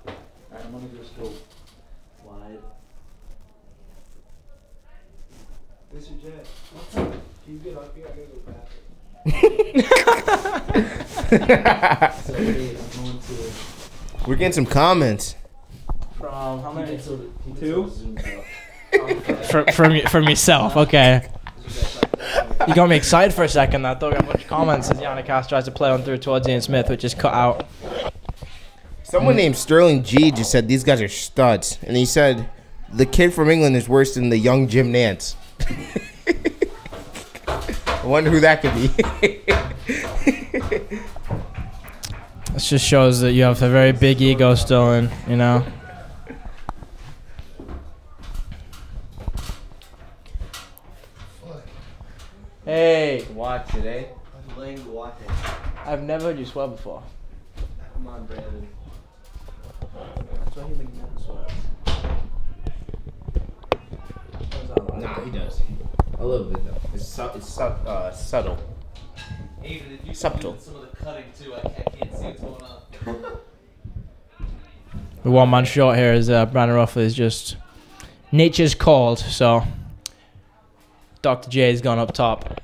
Alright, I'm gonna just go wide. Mr. J. What's up? Can you get up here? I gotta go back. So, wait, I'm going to. We're getting some comments. From how many? Two? From yourself, okay. You got me excited for a second. I thought I got a bunch of comments as Yannick tries to play on through towards Ian Smith, which is cut out. Someone named Sterling G just said these guys are studs. And he said the kid from England is worse than the young Jim Nance. I wonder who that could be. This just shows that you have a very big ego still, and you know. Hey, Watch it, eh? I've never heard you swear before. Come on, Brandon. That's why he McNabb sweats. Nah, he does. A little bit, though. It's subtle. Even if you Subtle. do some of the cutting too, I can't see what's going on. The one man short here is Brandon Ruffley is just nature's called, so Dr. J's gone up top.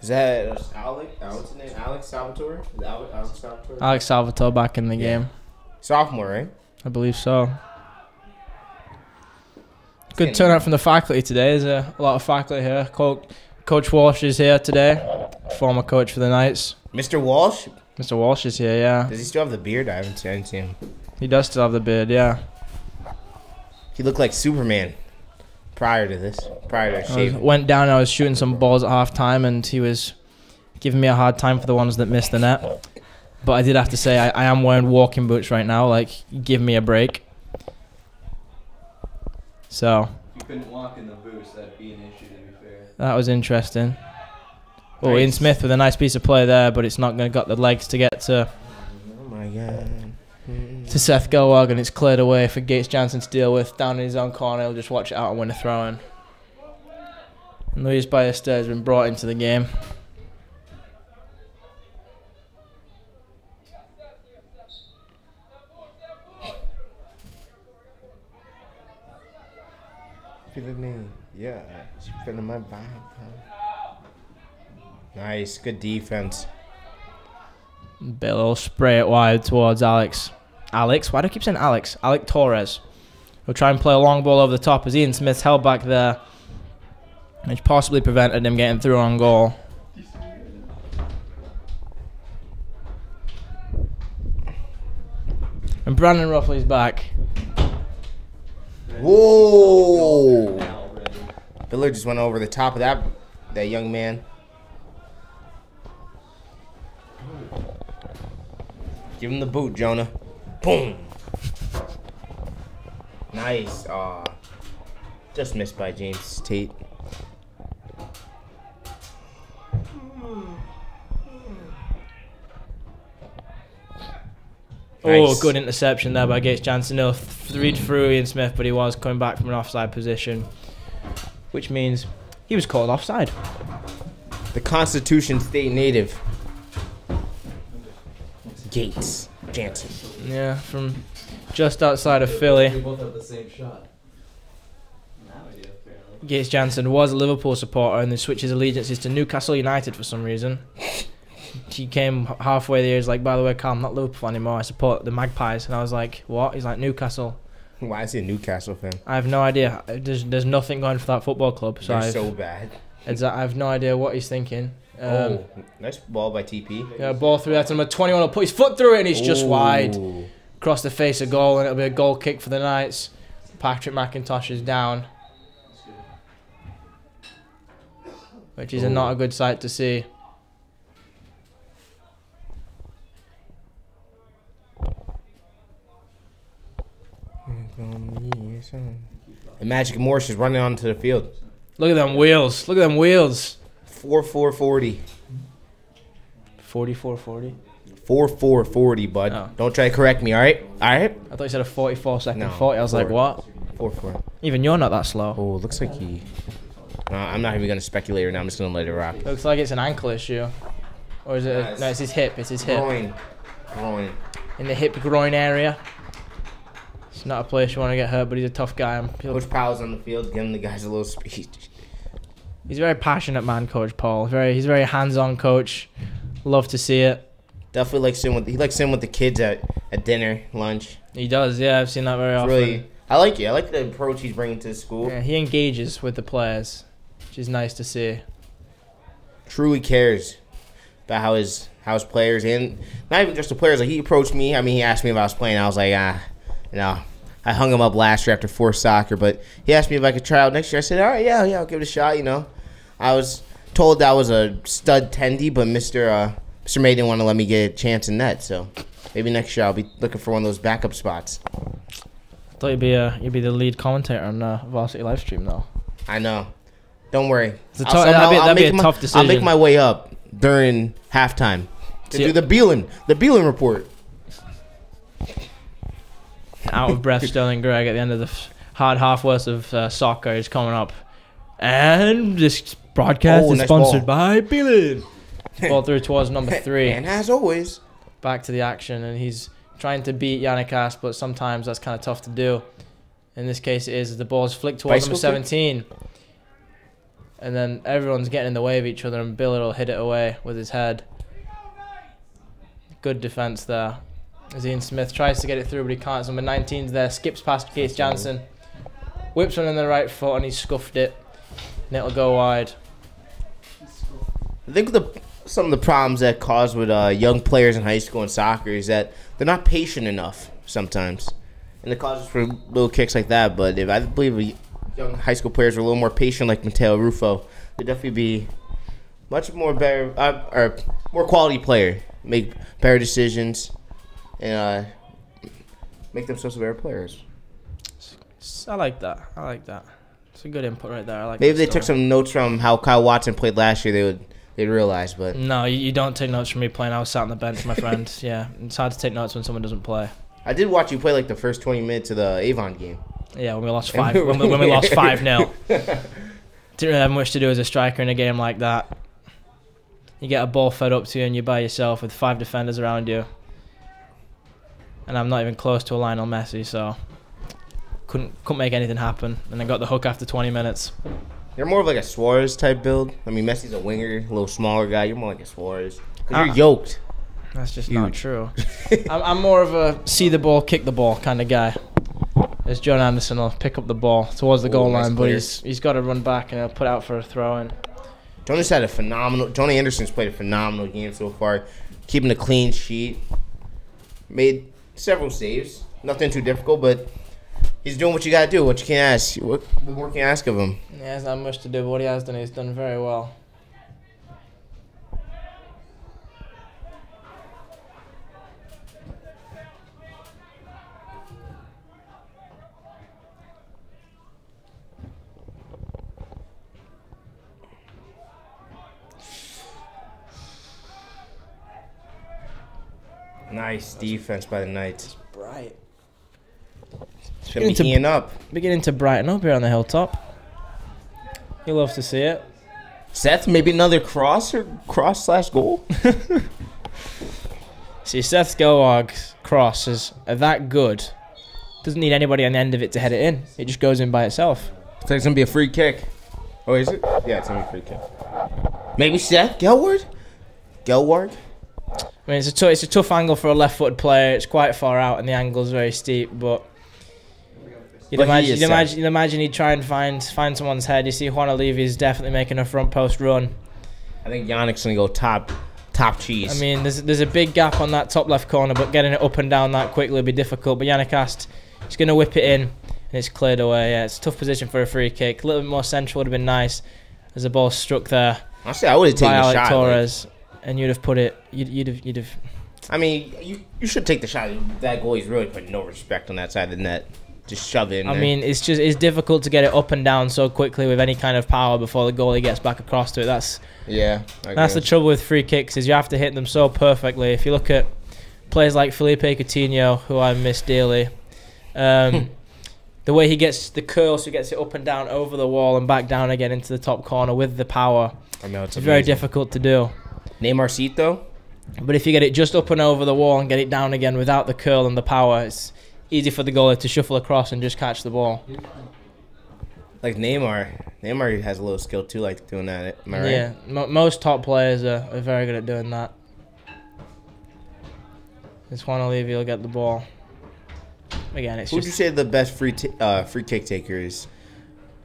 Is that Alex? What's his name? Alex Salvatore? Is it Alex Salvatore? Alex Salvatore back in the game. Sophomore, right? I believe so. Good turnout from the faculty today. There's a lot of faculty here. Coach Walsh is here today, former coach for the Knights. Mr. Walsh? Mr. Walsh is here, yeah. Does he still have the beard? I haven't seen him. He does still have the beard, yeah. He looked like Superman prior to this. Prior to shaving. Went down, I was shooting some balls at half time, and he was giving me a hard time for the ones that missed the net. But I did have to say, I am wearing walking boots right now. Like, give me a break. So. If you couldn't walk in the boots, that'd be an issue, to be fair. That was interesting. Oh, Nice. Ian Smith with a nice piece of play there, but it's not going to got the legs to get to Oh my god. Seth Gelwag, and it's cleared away for Gates Jansen to deal with. Down in his own corner, he'll just watch it out and win a throw-in. And Luis Ballester has been brought into the game. Feeling me? Yeah. She's feeling my vibe. Huh? Nice. Good defense. Bill will spray it wide towards Alex. Alex? Why do I keep saying Alex? Alec Torres. He'll try and play a long ball over the top as Ian Smith's held back there, which possibly prevented him getting through on goal. And Brandon Ruffley's back. Whoa! Biller just went over the top of that young man. Give him the boot, Jonah. Boom! Nice. Just missed by James Tate. Oh, Nice. good interception there by Gates Jansen. No, read through Ian Smith, but he was coming back from an offside position, which means he was called offside. The Constitution State native. Gates Jansen. Yeah, from just outside of Philly. We both have the same shot. Gates Jansen was a Liverpool supporter and then switched his allegiances to Newcastle United for some reason. He came halfway there, he's like, by the way, Carl, I'm not Liverpool anymore, I support the Magpies. And I was like, what? He's like, Newcastle. Why is he a Newcastle fan? I have no idea. There's nothing going for that football club. So They're so bad. I have no idea what he's thinking. Nice ball by TP. Yeah, ball through that to number 21. Will put his foot through it and he's just wide. Across the face of goal, and it'll be a goal kick for the Knights. Patrick McIntosh is down, which is not a good sight to see. And Magic Morse is running onto the field. Look at them wheels. Look at them wheels. 4-4-40. 44-40. 4-4-40, bud. Oh. Don't try to correct me, all right? All right? I thought you said a 44-second No, 40. I was like, what? 4-4. Even you're not that slow. Oh, looks like he... I'm not even going to speculate right now. I'm just going to let it rock. Looks like it's an ankle issue. Or is it? Nice. No, it's his hip. It's his hip. Groin. In the hip groin area. It's not a place you want to get hurt, but he's a tough guy. Coach Powell's on the field, giving the guys a little speech. He's a very passionate man, Coach Paul. He's a very hands-on coach. Love to see it. Definitely likes sitting with the kids at dinner, lunch. He does, yeah. I've seen that very often. Really, I like it. I like the approach he's bringing to the school. Yeah, he engages with the players, which is nice to see. Truly cares about how his players, and not even just the players. Like, he approached me. I mean, he asked me if I was playing. I was like, I hung him up last year after forced soccer, but he asked me if I could try out next year. I said, all right, yeah, I'll give it a shot. I was told that I was a stud tendy, but Mr. May didn't want to let me get a chance in that. So maybe next year I'll be looking for one of those backup spots. I thought you'd be the lead commentator on Varsity live stream though. I know. Don't worry. That'd be a tough decision. I'll make my way up during halftime to do the Beelan report. Out of breath, Sterling Gregg at the end of the hard half worth of soccer is coming up. And this broadcast is nice sponsored ball. by Beelan. Ball through towards number 3. And as always, Back to the action, and he's trying to beat Yannick Ass, but sometimes that's kind of tough to do. In this case, it is. The ball's flicked towards number 17. And then everyone's getting in the way of each other, and Billard will hit it away with his head. Good defense there. As Ian Smith tries to get it through, but he can't. Number 19's there, skips past Gates Jansen. Whips one in the right foot, and he scuffed it. And it'll go wide. I think some of the problems that cause with young players in high school and soccer is that they're not patient enough sometimes. And it causes for little kicks like that. But if I believe young high school players were a little more patient like Mateo Rufo, they'd definitely be much more better, or more quality player. Make better decisions and make themselves better players. I like that. It's a good input right there. I like. Maybe they took some notes from how Kyle Watson played last year. They'd realize, but No, you don't take notes from me playing. I was sat on the bench, my friend. Yeah, it's hard to take notes when someone doesn't play. I did watch you play like the first 20 minutes of the Avon game. Yeah, when we lost 5. when we lost 5-0. Didn't really have much to do as a striker in a game like that. You get a ball fed up to you and you're by yourself with 5 defenders around you. And I'm not even close to a Lionel Messi, so couldn't make anything happen. And I got the hook after 20 minutes. You're more of like a Suarez type build. I mean, Messi's a winger, a little smaller guy. You're more like a Suarez. Because you're yoked. That's just not true. I'm more of a see the ball, kick the ball kind of guy. As John Anderson will pick up the ball towards the goal line, but he's got to run back and he'll put out for a throw-in. Johnny Anderson's played a phenomenal game so far, keeping a clean sheet. Made several saves, nothing too difficult, but he's doing what you gotta do. What you can ask, what more can you ask of him? He has not much to do, but what he has done, he's done very well. Nice defense by the Knights. Bright. It's going to be heating up. Beginning to brighten up here on the hilltop. You love to see it. Seth, maybe another cross/goal? See, Seth's Gelwag's crosses are that good. Doesn't need anybody on the end of it to head it in. It just goes in by itself. It's like it's going to be a free kick. Oh, is it? Yeah, it's going to be a free kick. Maybe Seth Gelward? Gelward? I mean, it's a tough angle for a left-footed player. It's quite far out, and the angle's very steep. But you'd imagine he'd try and find someone's head. You see, Juan Olivia's definitely making a front post run. I think Yannick's gonna go top cheese. I mean, there's a big gap on that top left corner, but getting it up and down that quickly would be difficult. But Yannick he's gonna whip it in, and it's cleared away. Yeah, it's a tough position for a free kick. A little bit more central would have been nice, as the ball struck there. Honestly, I would have taken a shot. Torres. And you'd have put it. You'd have. I mean, you should take the shot. That goalie's really put no respect on that side of the net. Just shove it in there. I mean, it's difficult to get it up and down so quickly with any kind of power before the goalie gets back across to it. That's the trouble with free kicks, is you have to hit them so perfectly. If you look at players like Felipe Coutinho, who I miss dearly, the way he gets the curl, so he gets it up and down over the wall and back down again into the top corner with the power. I know it's very difficult to do. Neymarcito. But if you get it just up and over the wall and get it down again without the curl and the power, it's easy for the goalie to shuffle across and just catch the ball. Like Neymar has a little skill too, like doing that. Am I right? Yeah, most top players are very good at doing that. This Juan Olivia will get the ball. Again, it's Who would you say the best free kick taker is?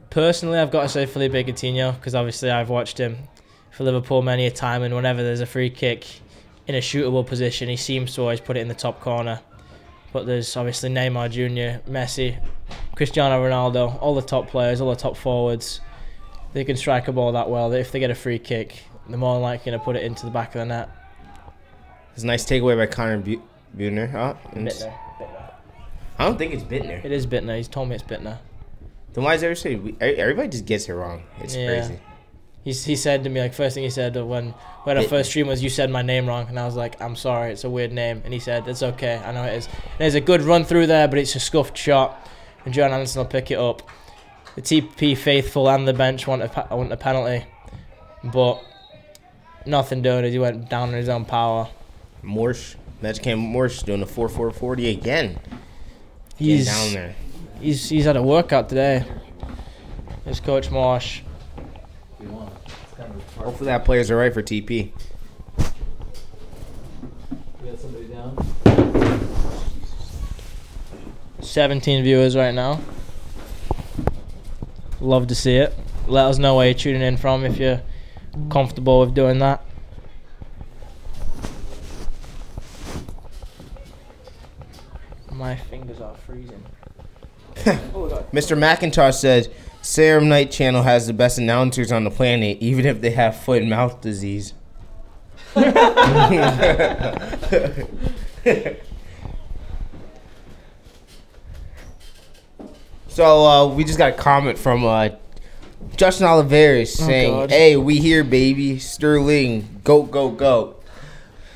Personally, I've got to say Felipe Coutinho, because obviously I've watched him for Liverpool many a time, and whenever there's a free kick in a shootable position, he seems to always put it in the top corner. But there's obviously Neymar Jr., Messi, Cristiano Ronaldo, all the top players, all the top forwards. They can strike a ball that well that if they get a free kick, they're more likely to put it into the back of the net. It's a nice takeaway by Connor Buettner. Bittner. I don't think it's Bittner. It is Bittner. He's told me it's Bittner. Then why does everybody just gets it wrong? It's crazy. He said to me, like, first thing he said when our first stream was, you said my name wrong, and I was like, I'm sorry, it's a weird name. And he said, it's okay, I know it is. There's a good run through there, but it's a scuffed shot, and John Anderson will pick it up. The TP faithful and the bench want a penalty, but nothing doing as he went down on his own power. Magic Morsh doing a 4-4-40 again. He's down there. He's had a workout today. His coach Morsh. Hopefully that player's alright for TP. We got somebody down. 17 viewers right now. Love to see it. Let us know where you're tuning in from if you're comfortable with doing that. My fingers are freezing. Mr. McIntosh said, Serum Night Channel has the best announcers on the planet, even if they have foot and mouth disease. So we just got a comment from Justin Oliveris saying, "Hey, we here, baby. Sterling, go, go, go."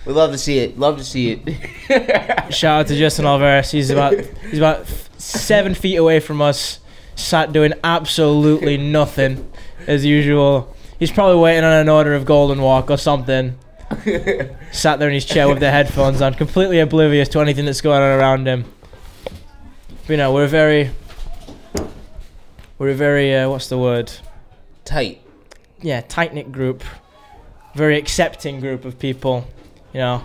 We love to see it. Love to see it. Shout out to Justin Oliveris. He's about 7 feet away from us, sat doing absolutely nothing as usual. He's probably waiting on an order of Golden Walk or something. Sat there in his chair with the headphones on, completely oblivious to anything that's going on around him. But, you know, we're a very what's the word? Tight. Yeah, tight-knit group. Very accepting group of people, you know.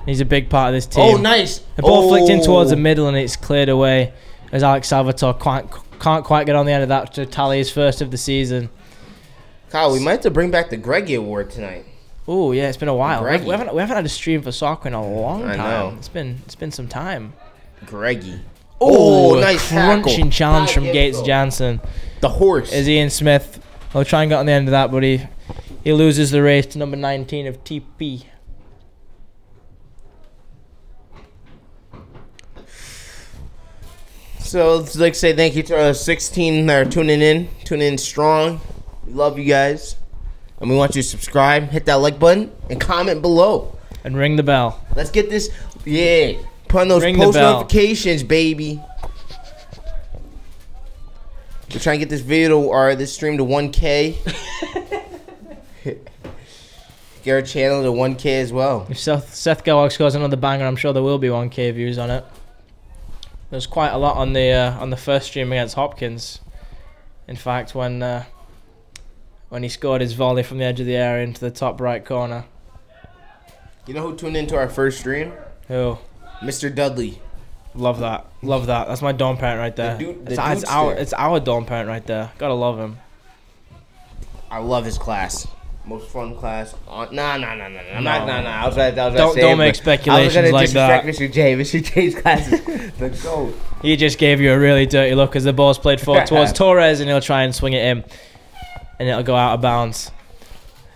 He's a big part of this team. Oh, nice. The ball flicked in towards the middle and it's cleared away as Alex Salvatore can't quite get on the end of that to tally his first of the season. Kyle, we might have to bring back the Greggy Award tonight. Oh yeah, it's been a while. We Greggy. haven't had a stream for soccer in a long time. I know. It's been some time. Greggy. Oh, nice crunching tackle. challenge from Gates Jansen. The horse. As Ian Smith will try and get on the end of that, but he loses the race to number 19 of TP. So let's say thank you to our 16 that are tuning in strong. We love you guys, and we want you to subscribe, hit that like button, and comment below. And ring the bell. Let's get this. Yeah. Put on those Ring the post bell. notifications, baby. We're trying to get this video or this stream to 1K. Get our channel to 1K as well. If Seth Gellog scores another banger, I'm sure there will be 1K views on it. There's quite a lot on the first stream against Hopkins. In fact, when he scored his volley from the edge of the area into the top right corner. You know who tuned into our first stream? Who? Mr. Dudley. Love that. Love that. That's my dorm parent right there. It's our dorm parent right there. Gotta love him. I love his class. Most fun class. Nah. Don't make speculations like that. Mr. J. Mr. J's class is the GOAT. He just gave you a really dirty look as the ball's played forward towards Torres, and he'll try and swing it in, and it'll go out of bounds.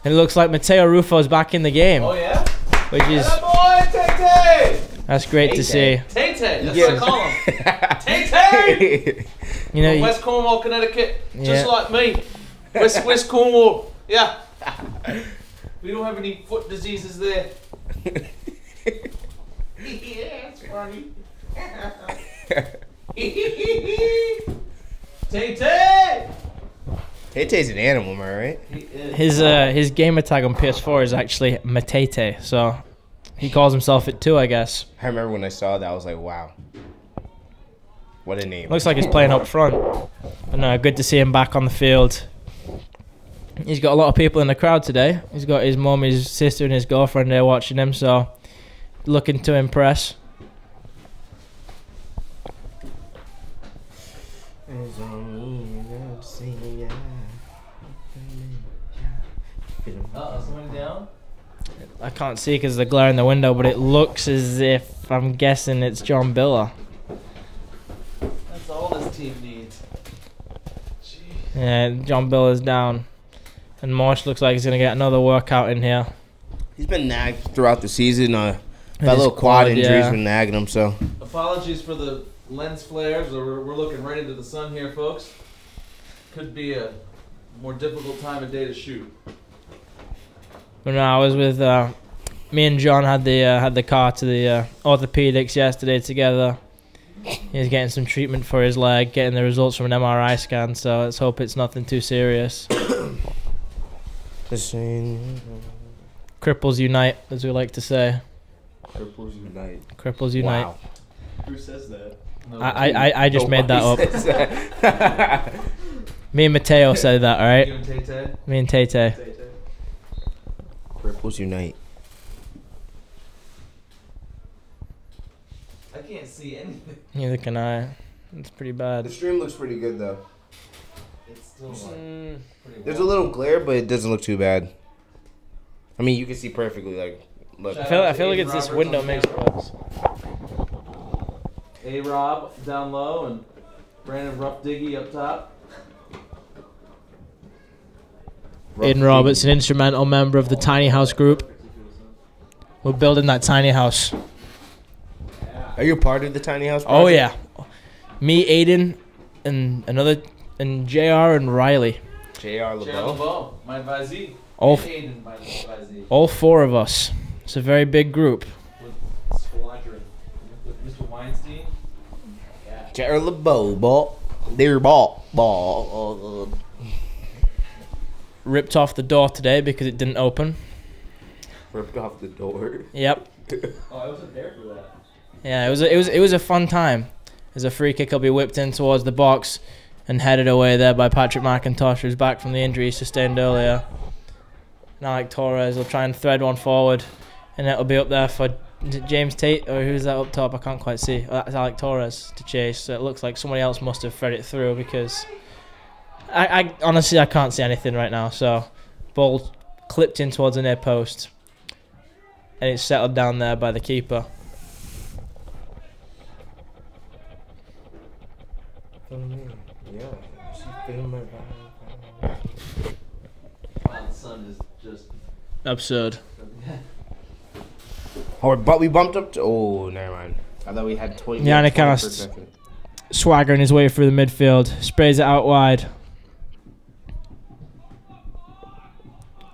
And it looks like Mateo Rufo's back in the game. Oh yeah. Which is boy, Tay-Tay! That's great to see. Tay-Tay, that's what I call him. Tay-Tay! You know, West Cornwall, Connecticut, just Yeah. like me. West Cornwall, yeah. We don't have any foot diseases there. Yeah, that's funny. Tay-Tay! Tay-Tay's an animal, am I right? his gamer tag on PS4 is actually Matete, so he calls himself it too, I guess. I remember when I saw that, I was like, wow. What a name. Looks like he's playing up front. But no, good to see him back on the field. He's got a lot of people in the crowd today. He's got his mum, his sister, and his girlfriend there watching him, so looking to impress. Someone down? I can't see because of the glare in the window, but it looks as if, I'm guessing it's John Biller. That's all this team needs. Jeez. Yeah, John Biller's down. And Marsh looks like he's going to get another workout in here. He's been nagged throughout the season. That His little quad quad, injury's yeah. been nagging him, so. Apologies for the lens flares. We're looking right into the sun here, folks. Could be a more difficult time of day to shoot. But no, I was with me and John had the car to the orthopedics yesterday together. He's getting some treatment for his leg, getting the results from an MRI scan. So let's hope it's nothing too serious. Cripples unite, as we like to say. Cripples unite. Cripples unite. Wow. Who says that? No, I just made that up. up. Me and Mateo said that, You alright? and Tay-Tay? Me and Tay Tay. Cripples unite. I can't see anything. Neither can I. It's pretty bad. The stream looks pretty good, though. It's still like pretty There's a little glare, but it doesn't look too bad. I mean, you can see perfectly. Like, look. I feel like it's this window makes it worse. A-Rob down low and Brandon Rough Diggy up top. Aiden Roberts, an instrumental member of the Tiny House group. We're building that tiny house. Are you a part of the tiny house? Oh project? yeah, me, Aiden, and JR and Riley. J.R. Jared LeBeau. LeBeau, my advisee. All Aiden, my advisee. all four of us. It's a very big group. With Squadron. With Mr. Weinstein. Yeah. J.R. LeBeau, ball. They're ball. Ripped off the door today because it didn't open. Ripped off the door. Yep. Oh, I wasn't there for that. Yeah, it was a fun time. There's a free kick will be whipped in towards the box and headed away there by Patrick McIntosh, who's back from the injury he sustained earlier. And Alec Torres will try and thread one forward, and it'll be up there for is it James Tate, or who's that up top? I can't quite see. Oh, that's Alec Torres to chase. So it looks like somebody else must have threaded it through because I honestly I can't see anything right now. So ball clipped in towards the near post, and it's settled down there by the keeper. Yeah. Wow, the sun is just. Absurd. Oh, but we bumped up to. Oh, never mind. I thought we had 20. Yeah, and it 20 kinda per second. Swaggering his way through the midfield, sprays it out wide.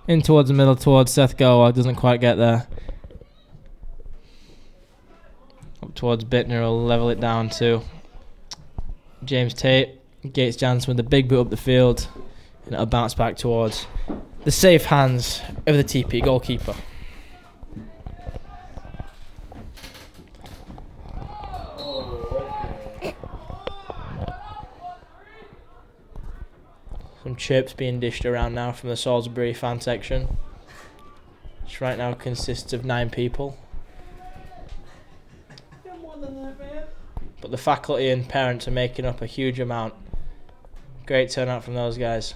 In towards the middle, towards Seth Gellog, doesn't quite get there. towards Bittner will level it down to James Tate. Gates Jansen with the big boot up the field, and it'll bounce back towards the safe hands of the TP goalkeeper. Some chips being dished around now from the Salisbury fan section, which right now consists of 9 people. But the faculty and parents are making up a huge amount. Great turnout from those guys.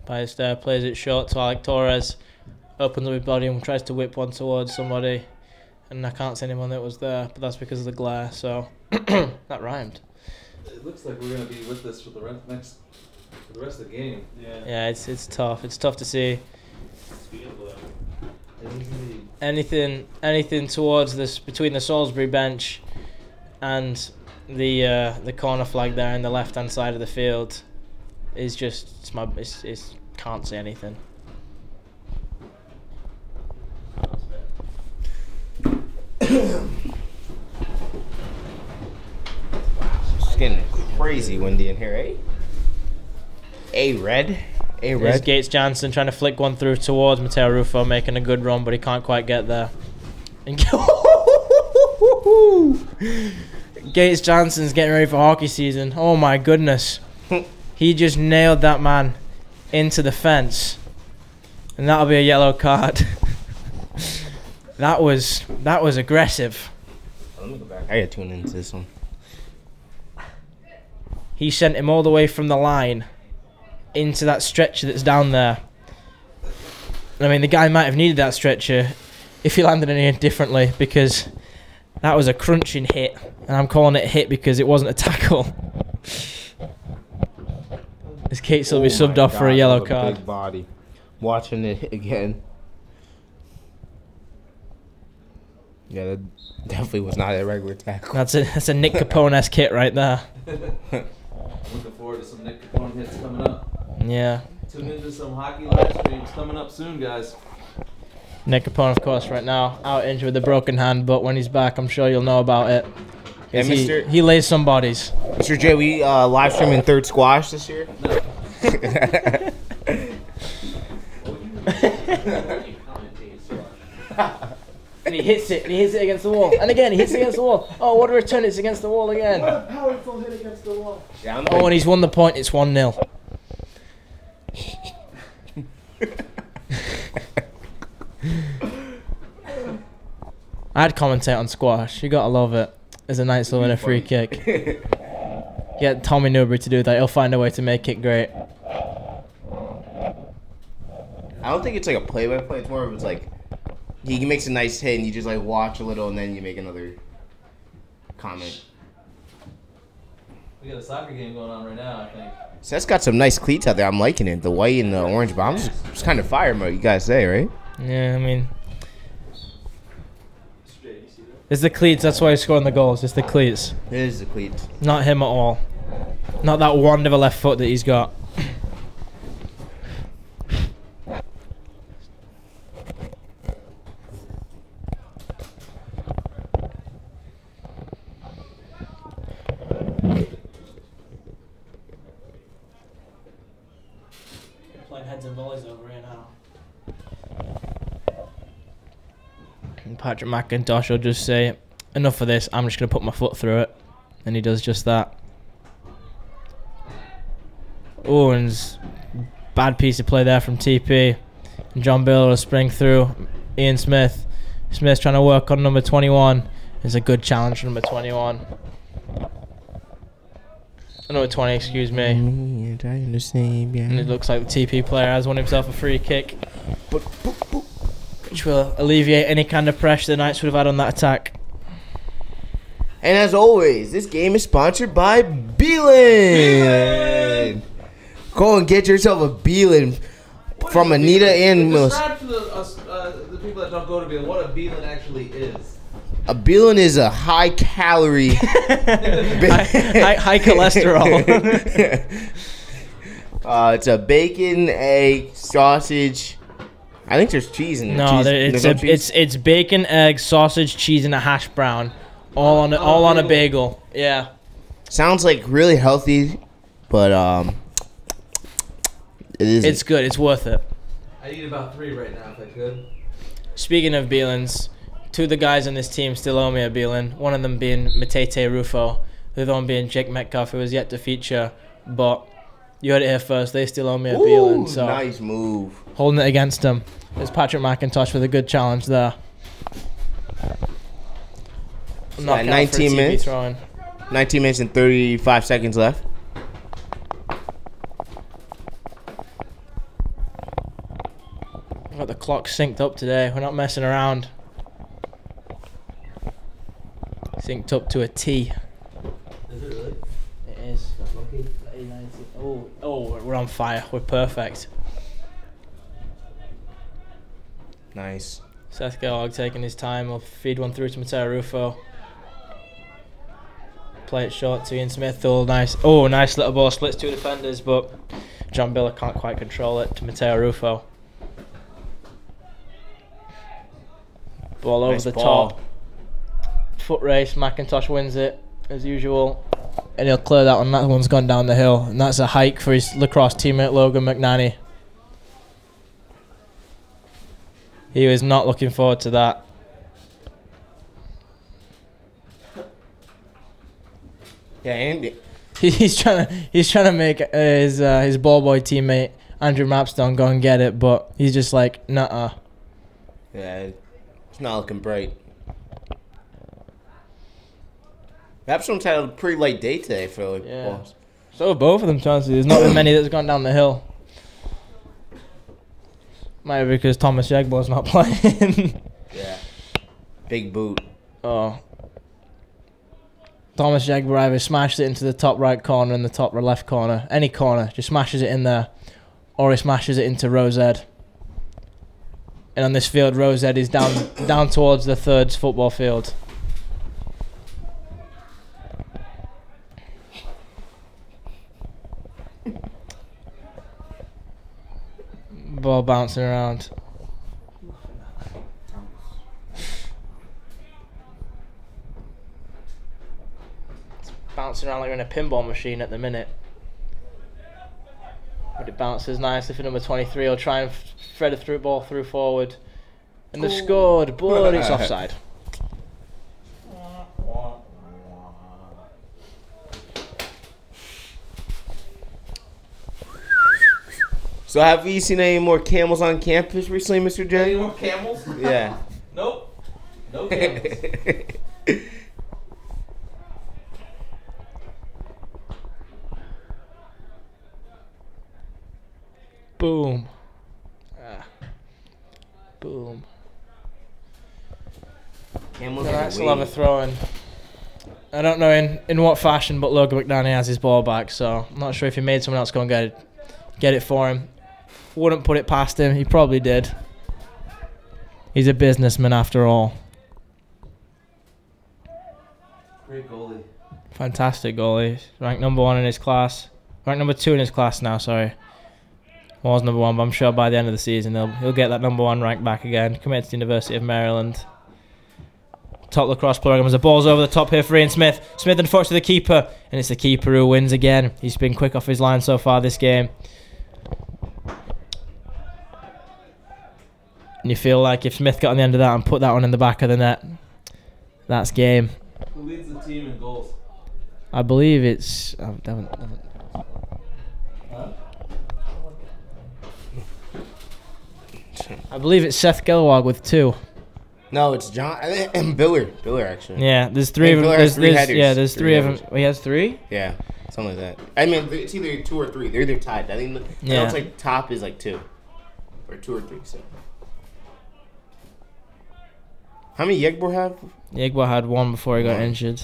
Bias there, plays it short to Alec Torres. Opens up his body and tries to whip one towards somebody. And I can't see anyone that was there, but that's because of the glare, so that rhymed. It looks like we're going to be with this for the rest of the game. Yeah, it's tough. It's tough to see anything towards this between the Salisbury bench and the corner flag there in the left hand side of the field is just it's can't see anything. It's getting crazy windy in here, eh? A-Red. There's Gates Jansen trying to flick one through towards Matteo Rufo, making a good run, but he can't quite get there. And Gates Jansen's getting ready for hockey season. Oh my goodness. He just nailed that man into the fence. And that'll be a yellow card. That was aggressive. Let me go back. I gotta tune into this one. He sent him all the way from the line into that stretcher that's down there. I mean, the guy might have needed that stretcher if he landed any differently, because that was a crunching hit. And I'm calling it a hit because it wasn't a tackle. This Gates will be subbed off for a yellow card. Big body. Watching it again. Yeah, that definitely was not a regular tackle. That's a Nick Capone-esque hit right there. Looking forward to some Nick Capone hits coming up. Yeah. Tune into some hockey live streams coming up soon, guys. Nick Capone, of course, right now out injured with a broken hand, but when he's back, I'm sure you'll know about it. Yeah, He lays some bodies. Mr. J, we live streaming Third Squash this year. And he hits it against the wall. And again, he hits it against the wall. Oh, what a return, it's against the wall again. What a powerful hit against the wall. Yeah, Oh, and he's won the point, it's 1-0. I'd commentate on squash. You gotta love it. It's a nice little free kick. Get Tommy Newbury to do that. He'll find a way to make it great. I don't think it's like a play-by-play. It's more of it's like he makes a nice hit and you just like watch a little and then you make another comment. We got a soccer game going on right now, I think. Seth's got some nice cleats out there. I'm liking it. The white and the orange bombs. It's kind of fire, what you guys say, right? Yeah, I mean, it's the cleats. That's why he's scoring the goals. It's the cleats. It is the cleats. Not him at all. Not that wand of a left foot that he's got. Playing heads and volleys over here now. And Patrick McIntosh will just say, enough of this, I'm just going to put my foot through it. And he does just that. Oh, and bad piece of play there from TP. And John Bill will spring through. Ian Smith. Smith's trying to work on number 21. It's a good challenge for number 21. Number 20, excuse me. And it looks like the TP player has won himself a free kick, which will alleviate any kind of pressure the Knights would have had on that attack. And as always, this game is sponsored by Beelan. Go and get yourself a Beelan from Anita and Mills. Describe to the people people that don't go to Beelan what a Beelan actually is. A Beelan is a high-calorie... high cholesterol. It's a bacon, egg, sausage. I think there's cheese in it. No, There's no cheese? it's bacon, egg, sausage, cheese, and a hash brown, all on a bagel. Yeah. Sounds like really healthy, but it isn't. It's good. It's worth it. I'd eat about 3 right now if I could. Speaking of Beelans, 2 of the guys on this team still owe me a Beelan. One of them being Matete Rufo, the other one being Jake Metcalf, who was yet to feature. But you heard it here first. They still owe me a Beelan. So nice move. holding it against them is Patrick McIntosh with a good challenge there. Got 19 minutes. Throwing. 19 minutes and 35 seconds left. Got the clock synced up today. We're not messing around. Synced up to a T. Is it really? It is. Oh, we're on fire. We're perfect. Nice. Seth Kellogg taking his time. Will feed one through to Mateo Rufo. Play it short to Ian Smith. Nice little ball. Splits 2 defenders, but John Biller can't quite control it to Mateo Rufo. Ball over the top. Foot race. McIntosh wins it as usual, and he'll clear that one. That one's gone down the hill, and that's a hike for his lacrosse teammate Logan McNanny. He was not looking forward to that. Yeah, Andy. He's trying to make his ball boy teammate Andrew Mapstone go and get it, but he's just like, nuh-uh. Yeah, it's not looking bright. Mapstone's had a pretty light day today for like balls. So have both of them, chances. There's not been many that's gone down the hill. Might be because Thomas Yegbor's not playing. Yeah. Big boot. Oh. Thomas Yegbor either smashed it into the top right corner and the top left corner. Any corner. Just smashes it in there. Or he smashes it into Rosed. And on this field, Rosed is down towards the thirds football field. Ball bouncing around. It's bouncing around like you're in a pinball machine at the minute. But it bounces nicely for number 23. He'll try and thread a through ball through forward. And they've scored, but it's offside. So have you seen any more camels on campus recently, Mr. J? Any more camels? Yeah. Nope. No camels. Boom. Boom. Camels I still have a throw in. I don't know in what fashion, but Logan McNanny has his ball back, so I'm not sure if he made someone else go and get it for him. Wouldn't put it past him. He probably did. He's a businessman after all. Great goalie. Fantastic goalie. Ranked number 1 in his class. Ranked number 2 in his class now, sorry. Was number 1, but I'm sure by the end of the season he'll get that number 1 rank back again. Committed to the University of Maryland. Top lacrosse program as the ball's over the top here for Ian Smith. Smith unfortunately the keeper, and it's the keeper who wins again. He's been quick off his line so far this game. And you feel like if Smith got on the end of that and put that one in the back of the net, that's game. Who leads the team in goals? I believe it's... I believe it's Seth Gilwag with 2. No, it's John and Biller. Biller, actually. Yeah, there's 3 of them. There's 3 headers. Yeah, there's 3 of them. He has 3? Yeah, something like that. I mean, it's either 2 or 3. They're either tied. I think it looks like top is like 2. Or 2 or 3, so. How many Yegbor have? Yegbor had 1 before he got injured.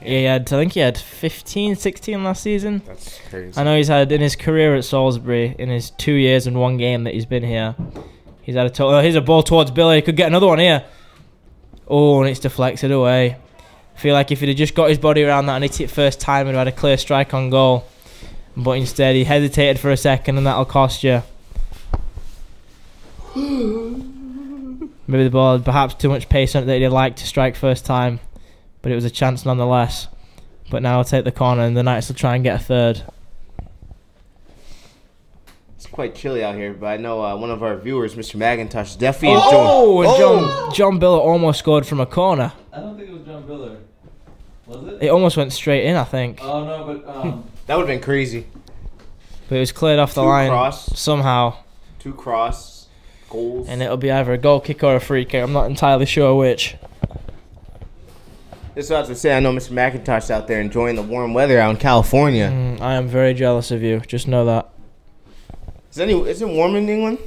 Yeah, I think he had 15, 16 last season. That's crazy. I know he's had, in his career at Salisbury, in his 2 years and 1 game that he's been here, He's had a total. Oh, here's a ball towards Billy. He could get another one here. Oh, and it's deflected away. I feel like if he'd have just got his body around that and hit it first time, he'd have had a clear strike on goal. But instead, he hesitated for a second, and that'll cost you. Maybe the ball had perhaps too much pace on it that he'd like to strike first time, but it was a chance nonetheless. But now I'll take the corner, and the Knights will try and get a third. It's quite chilly out here, but I know one of our viewers, Mr. McIntosh, is definitely enjoying. Oh, and John Biller almost scored from a corner. I don't think it was John Biller. Was it? It almost went straight in, I think. Oh no, but That would have been crazy. But it was cleared off the line somehow. 2 cross goals. And it'll be either a goal kick or a free kick. I'm not entirely sure which. Just about to say, I know Mr. McIntosh out there enjoying the warm weather out in California. I am very jealous of you. Just know that. Is it warm in England?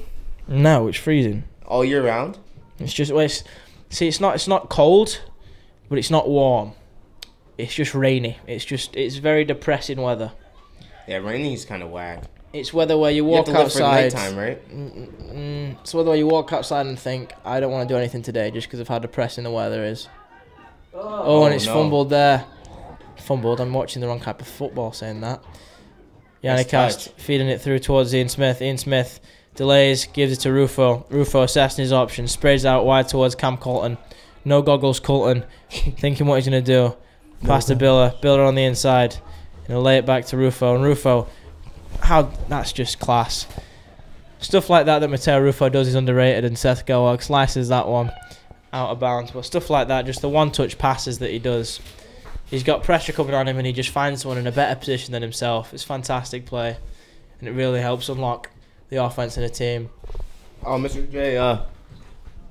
No, it's freezing. All year round? It's just it's not cold, but it's not warm. It's just rainy. It's very depressing weather. Yeah, raining's kind of whack. It's weather where you walk you have to outside. Live for nighttime, right? It's weather where you walk outside and think, I don't want to do anything today, just because of how depressing the weather is. Oh, and it's fumbled there. Fumbled. I'm watching the wrong type of football saying that. Yannick feeding it through towards Ian Smith. Ian Smith delays, gives it to Rufo. Rufo assessing his options, sprays out wide towards Cam Colton. No goggles, Colton, thinking what he's going to do. Pass to Biller. Biller on the inside. And he'll lay it back to Rufo. And Rufo, that's just class. Stuff like that Matteo Rufo does is underrated, and Seth Gowag slices that one out of bounds. But stuff like that, just the one-touch passes that he does. He's got pressure coming on him, and he just finds someone in a better position than himself. It's fantastic play, and it really helps unlock the offense in a team. Oh, Mr. J,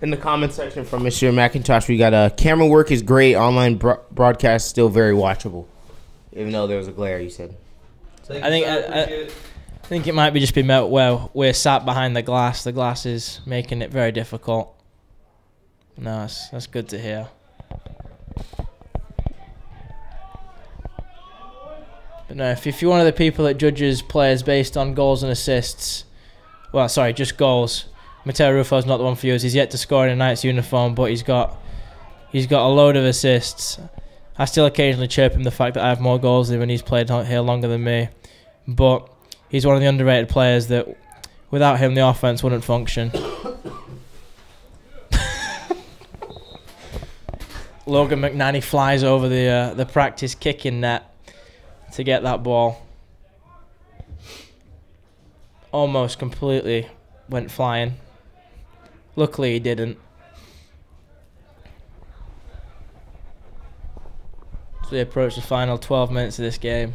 in the comment section from Mr. McIntosh, we got camera work is great. Online broadcast still very watchable, even though there was a glare. You said. I think it might be just be met where we're sat behind the glass. The glass is making it very difficult. No, that's good to hear. But no, if you're one of the people that judges players based on goals and assists, well, sorry, just goals, Matteo Rufo's not the one for you. He's yet to score in a Knights uniform, but he's got a load of assists. I still occasionally chirp him the fact that I have more goals than him and he's played here longer than me. But he's one of the underrated players that without him the offense wouldn't function. Logan McNanny flies over the practice kicking net to get that ball. Almost completely went flying. Luckily he didn't. So we approach the final 12 minutes of this game.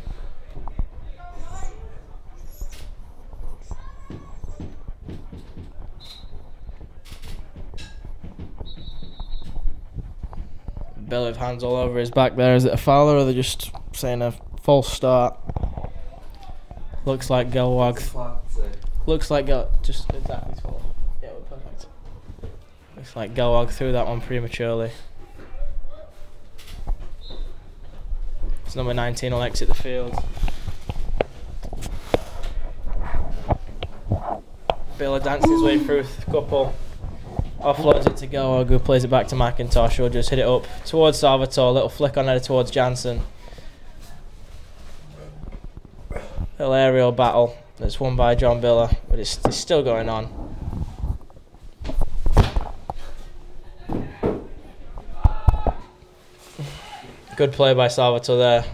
Bill with hands all over his back there. Is it a foul or are they just saying a false start? Looks like Gelwag. Looks like just exactly 12. Yeah, we're perfect. Looks like Gelwag threw that one prematurely. It's number 19 will exit the field. Bill dances his way through the couple. Offloads it to Gelwag, who plays it back to McIntosh, who'll just hit it up towards Salvatore. Little flick on header towards Jansen. Little aerial battle that's won by John Biller, but it's still going on. Good play by Salvatore there.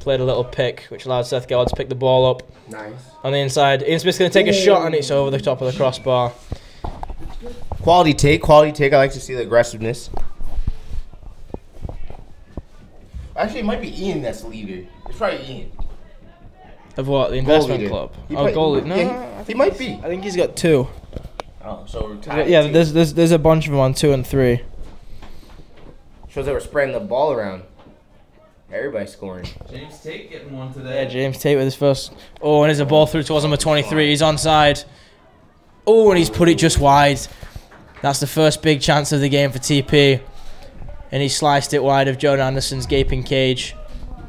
Played a little pick, which allowed Seth Goward to pick the ball up. Nice. On the inside, Ian Smith's going to take a shot and it's over the top of the crossbar. Quality take. I like to see the aggressiveness. Actually, it might be Ian that's the leader. It's probably Ian. Of what? The investment club? Goalie. No, yeah, he might be. I think he's got 2. Oh, so we're tied. Yeah, there's a bunch of them on 2 and 3. Shows that we're spreading the ball around. Everybody's scoring. James Tate getting one today. Yeah, James Tate with his first. Oh, and there's a ball through towards number 23. He's onside. Oh, and he's put it just wide. That's the first big chance of the game for TP. And he sliced it wide of Joe Anderson's gaping cage.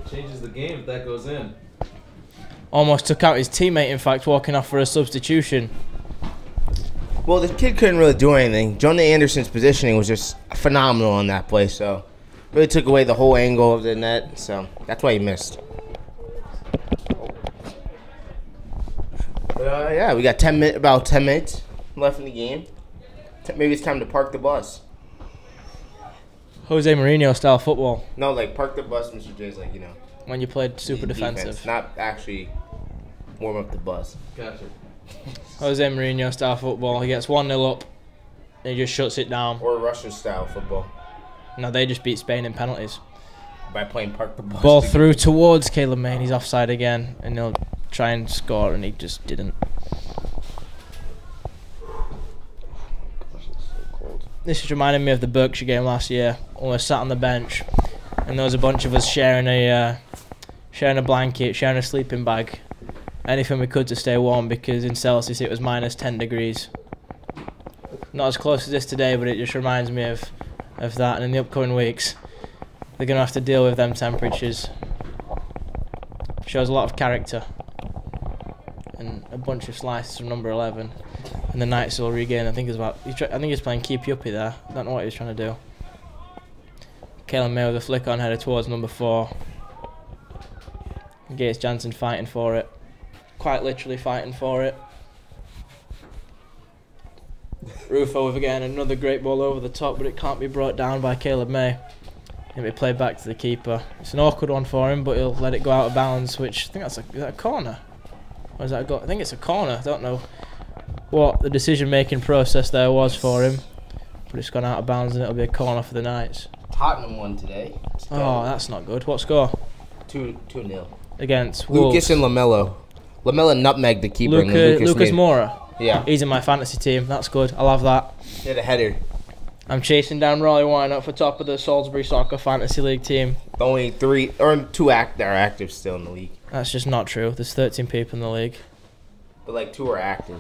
Changes the game if that goes in. Almost took out his teammate, in fact, walking off for a substitution. Well, the kid couldn't really do anything. Jonah Anderson's positioning was just phenomenal on that play, so really took away the whole angle of the net, so that's why he missed. But, yeah, we got about 10 minutes left in the game. Maybe it's time to park the bus. Jose Mourinho style football. No, like park the bus, Mr. J's, like, you know. When you played super defense, defensive. not actually warm up the bus. Gotcha. Jose Mourinho style football. He gets 1-0 up, and he just shuts it down. Or Russian style football. No, they just beat Spain in penalties. By playing park the bus. Ball through towards Caleb Maine. He's offside again, and he'll try and score, and he just didn't. This is reminding me of the Berkshire game last year when we sat on the bench, and there was a bunch of us sharing a blanket, sharing a sleeping bag, anything we could to stay warm, because in Celsius it was minus 10 degrees. Not as close as this today, but it just reminds me of that. And in the upcoming weeks, they're going to have to deal with them temperatures. Shows a lot of character. And a bunch of slices from number 11. And the Knights will regain. I think he's playing keep you uppy there. I don't know what he was trying to do. Kalen May with a flick on header towards number 4. Gates Jansen fighting for it. Quite literally fighting for it. Rufo with again another great ball over the top, but it can't be brought down by Caleb May. It'll be played back to the keeper. It's an awkward one for him, but he'll let it go out of bounds, which I think is that a corner? Or is that a goal? I think it's a corner. I don't know what the decision-making process there was for him, but it's gone out of bounds and it'll be a corner for the Knights. Tottenham won today. Oh, that's not good. What score? 2-0. Against Wolves. Lucas and Lamella. Lamella nutmegged the keeper. Lucas Moura. Yeah. He's in my fantasy team. That's good. I'll have that. He had a header. I'm chasing down Rolly Wynott for top of the Salisbury Soccer Fantasy League team. Only 2 are active still in the league. That's just not true. There's 13 people in the league. But like 2 are active.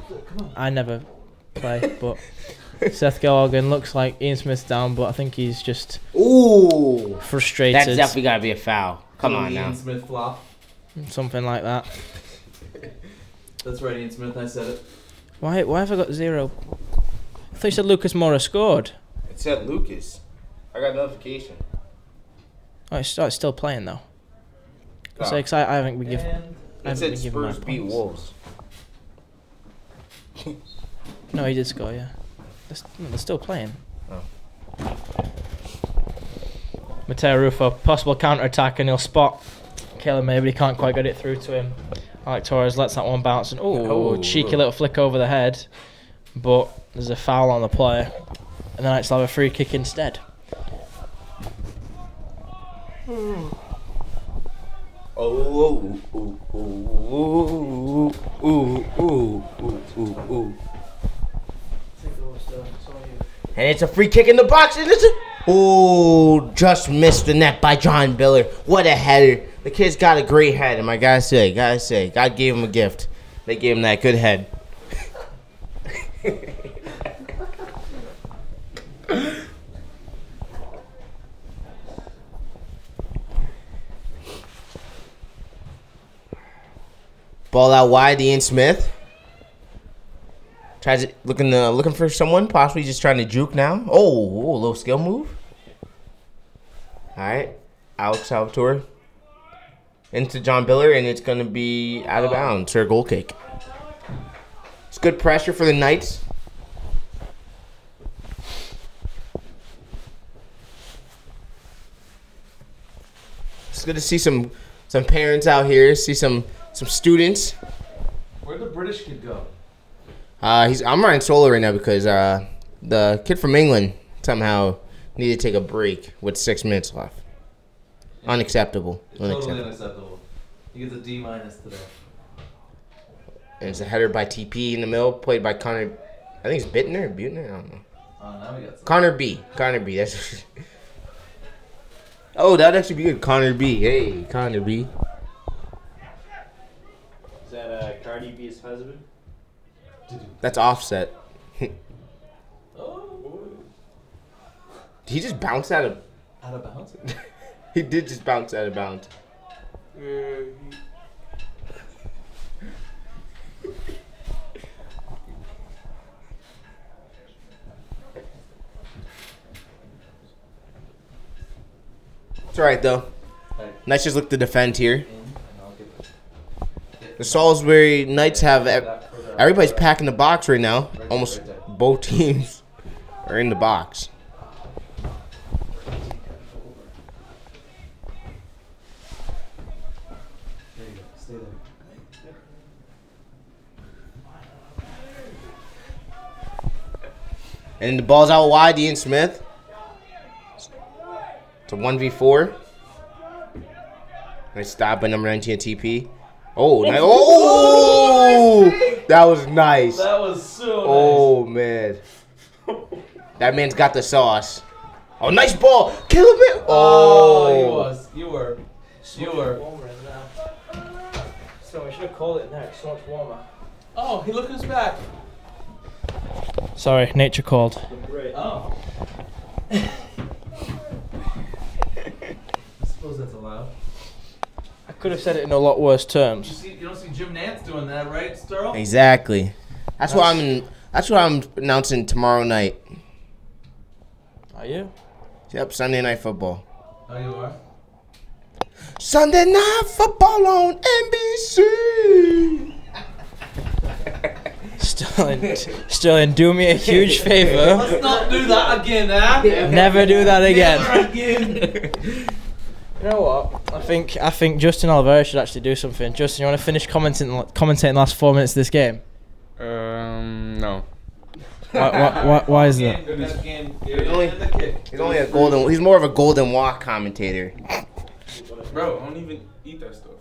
I never play, but Seth Gallagher looks like Ian Smith's down, but I think he's just frustrated. That's definitely got to be a foul. Come on now. Ian Smith flop. Something like that. That's right, Ian Smith. I said it. Why have I got 0? I thought you said Lucas Moura scored. It said Lucas. I got a notification. Oh, it's still playing though. Oh. So I haven't been given. It said Spurs beat Wolves. No, he did score. Yeah, they're still playing. Oh. Mateo Rufo, possible counter attack, and he'll spot Caleb May, but he can't quite get it through to him. Alec Torres lets that one bounce, and cheeky little flick over the head, but there's a foul on the play, and the Knights will have a free kick instead. And it's a free kick in the box, and just missed the net by John Biller. What a header. The kid's got a great head, and I gotta say, God gave him a gift. They gave him that good head. Ball out wide, Ian Smith. Tries it, looking for someone, possibly just trying to juke now. Oh, a little skill move. All right, Alex Salvatore into John Biller, and it's going to be out of bounds for a goal kick. It's good pressure for the Knights. It's good to see some parents out here, see some students. Where'd the British kid go? I'm running solo right now because the kid from England somehow needed to take a break with 6 minutes left. Unacceptable. Totally unacceptable. He gets a D- today. And it's a header by TP in the middle, played by Connor. I think it's Bittner. I don't know. Now we got some. Connor B. That's. Oh, that'd actually be good. Connor B. Hey, Connor B. Is that Cardi B's husband? That's Offset. Oh. Did he just bounce out of bounds? He did just bounce out of bounds. It's all right though. Knights just look to defend here. The Salisbury Knights have everybody's packing the box right now. Almost both teams are in the box. And the ball's out wide, Ian Smith. It's a 1v4. Nice stop by number 19 TP. Oh, nice. Oh, that was nice. That was so nice. Oh, man. That man's got the sauce. Oh, nice ball. Kill him. Oh, You were. Warmer now. So we should have called it next. So much warmer. Oh, he look who's back. Sorry, nature called. Oh. I suppose that's allowed. I could have said it in a lot worse terms. You don't see Jim Nance doing that, right, Sterl? exactly. That's what I'm announcing tomorrow night. Are you? Yep, Sunday Night Football. Oh, you are? Sunday Night Football on NBC. Sterling, do me a huge favor. Let's not do that again, Never do that again. Never again. You know what? I think Justin Oliveira should actually do something. Justin, you want to finish commentating the last 4 minutes of this game? No. Why is that? He's more of a golden walk commentator. Bro, I don't even eat that stuff.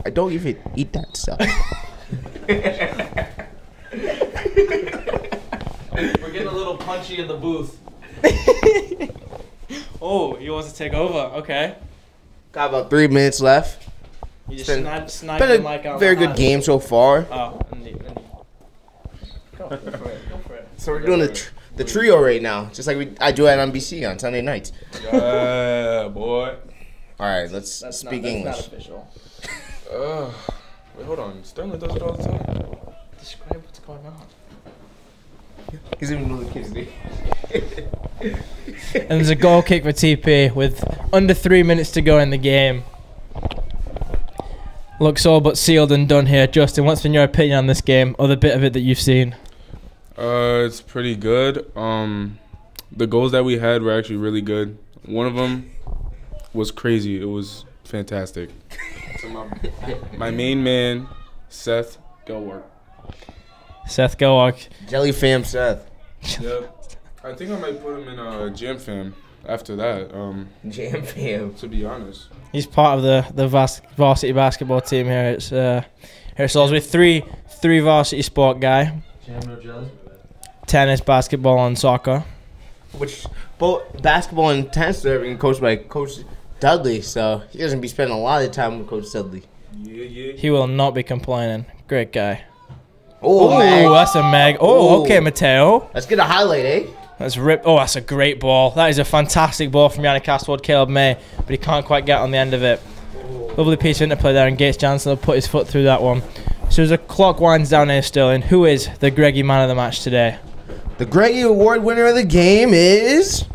I don't even eat that stuff. We're getting a little punchy in the booth. Oh, he wants to take over. Okay. Got about 3 minutes left. You just Been sniped the mic a out very of my good hand. game so far. Oh, indeed. Go for it. Go for it. So we're doing the trio right now, just like I do at NBC on Sunday nights. Yeah, boy. All right, let's speak English. That's not official. Wait, hold on. Sterling does it all the time. Describe what's going on. He's even know the kid's name. And there's a goal kick for TP with under 3 minutes to go in the game. Looks all but sealed and done here. Justin, what's been your opinion on this game, or the bit of it that you've seen? It's pretty good. The goals that we had were actually really good. One of them was crazy. It was fantastic. So my main man, Seth Gelwark. Seth Gelwark. Jelly Fam Seth. Yep. I think I might put him in Jam Fam after that. Jam Fam. To be honest. He's part of the varsity basketball team here. It's here at Salisbury. Three varsity sport guy. Jam no jelly. Tennis, basketball, and soccer. Which both basketball and tennis are being coached by Coach Dudley, so he doesn't be spending a lot of time with Coach Dudley. Yeah. He will not be complaining. Great guy. Oh, man. That's a mag. Oh, okay, Mateo. Let's get a highlight, eh? That's rip. Oh, that's a great ball. That is a fantastic ball from Yannick Castward, Caleb May, but he can't quite get on the end of it. Lovely piece of interplay there, and Gates Jansen will put his foot through that one. So as the clock winds down here, Sterling, who is the Greggy man of the match today? The Greggy Award winner of the game is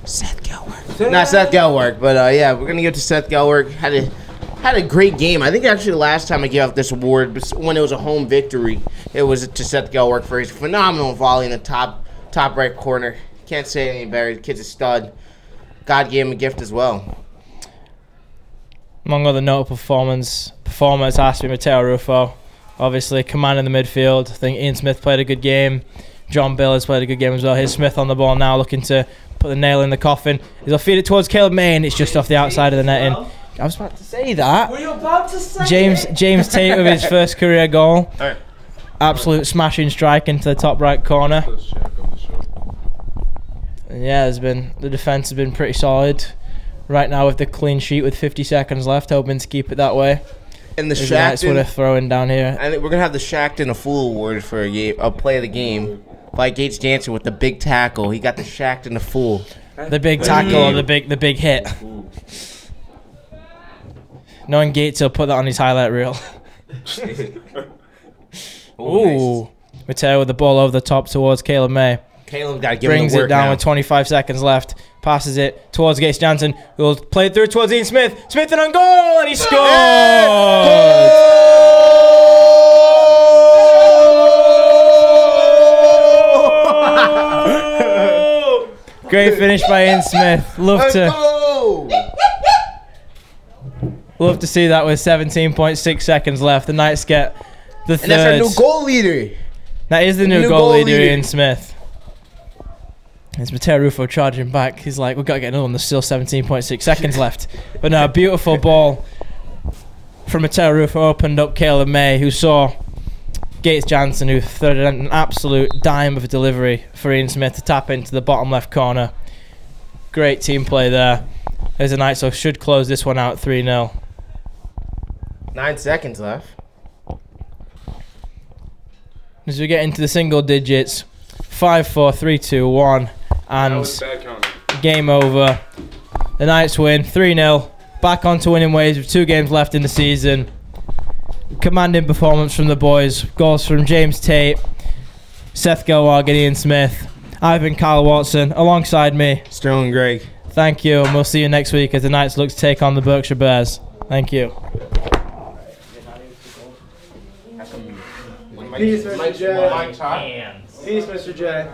Seth Gelwark. Not Seth Gelwark, but yeah, we're gonna give it to Seth Gelwark. Had a great game. I think actually the last time I gave out this award, when it was a home victory, it was to Seth Gelwark for his phenomenal volley in the top right corner. Can't say any better. The kid's a stud. God gave him a gift as well. Among other notable performers has to be Matteo Ruffo. Obviously, commanding the midfield. I think Ian Smith played a good game. John Bill has played a good game as well. Here's Smith on the ball now, looking to put the nail in the coffin. He'll feed it towards Caleb May, and it's just off the outside of the netting. I was about to say that. Were you about to say James Tate with his first career goal. All right. Absolute smashing strike into the top right corner. And yeah, the defense has been pretty solid. Right now with the clean sheet with 50 seconds left, hoping to keep it that way. And the There's a nice one to Shackton, throw in down here. I think we're gonna have the Shackton a Fool Award for a play of the game by Gates Jansen with the big tackle. He got the Shackton a Fool. The big tackle or the big hit. Knowing Gates, he'll put that on his highlight reel. Ooh. Mateo with the ball over the top towards Caleb May. Caleb got to give him Brings the it work down now. with 25 seconds left. Passes it towards Gates Jansen, who will play it through towards Ian Smith. Smith in on goal, and he scores! Great finish by Ian Smith. Love to see that with 17.6 seconds left. The Knights get the third. And that's our new goal leader. That is the new goal leader, Ian Smith. It's Mateo Rufo charging back. He's like, we've got to get another one. There's still 17.6 seconds left. But no, a beautiful ball from Mateo Rufo opened up Caleb May, who saw Gates Jansen, who threaded an absolute dime of a delivery for Ian Smith to tap into the bottom left corner. Great team play there. There's a Knights, so should close this one out 3-0. 9 seconds left. As we get into the single digits, 5, 4, 3, 2, 1, and game over. The Knights win 3-0. Back onto winning ways with 2 games left in the season. Commanding performance from the boys. Goals from James Tate, Seth Gelwag, and Ian Smith. I've been Kyle Watson, alongside me, Sterling Gregg. Thank you, and we'll see you next week as the Knights look to take on the Berkshire Bears. Thank you. Peace, Mr. J. Peace, Mr. J.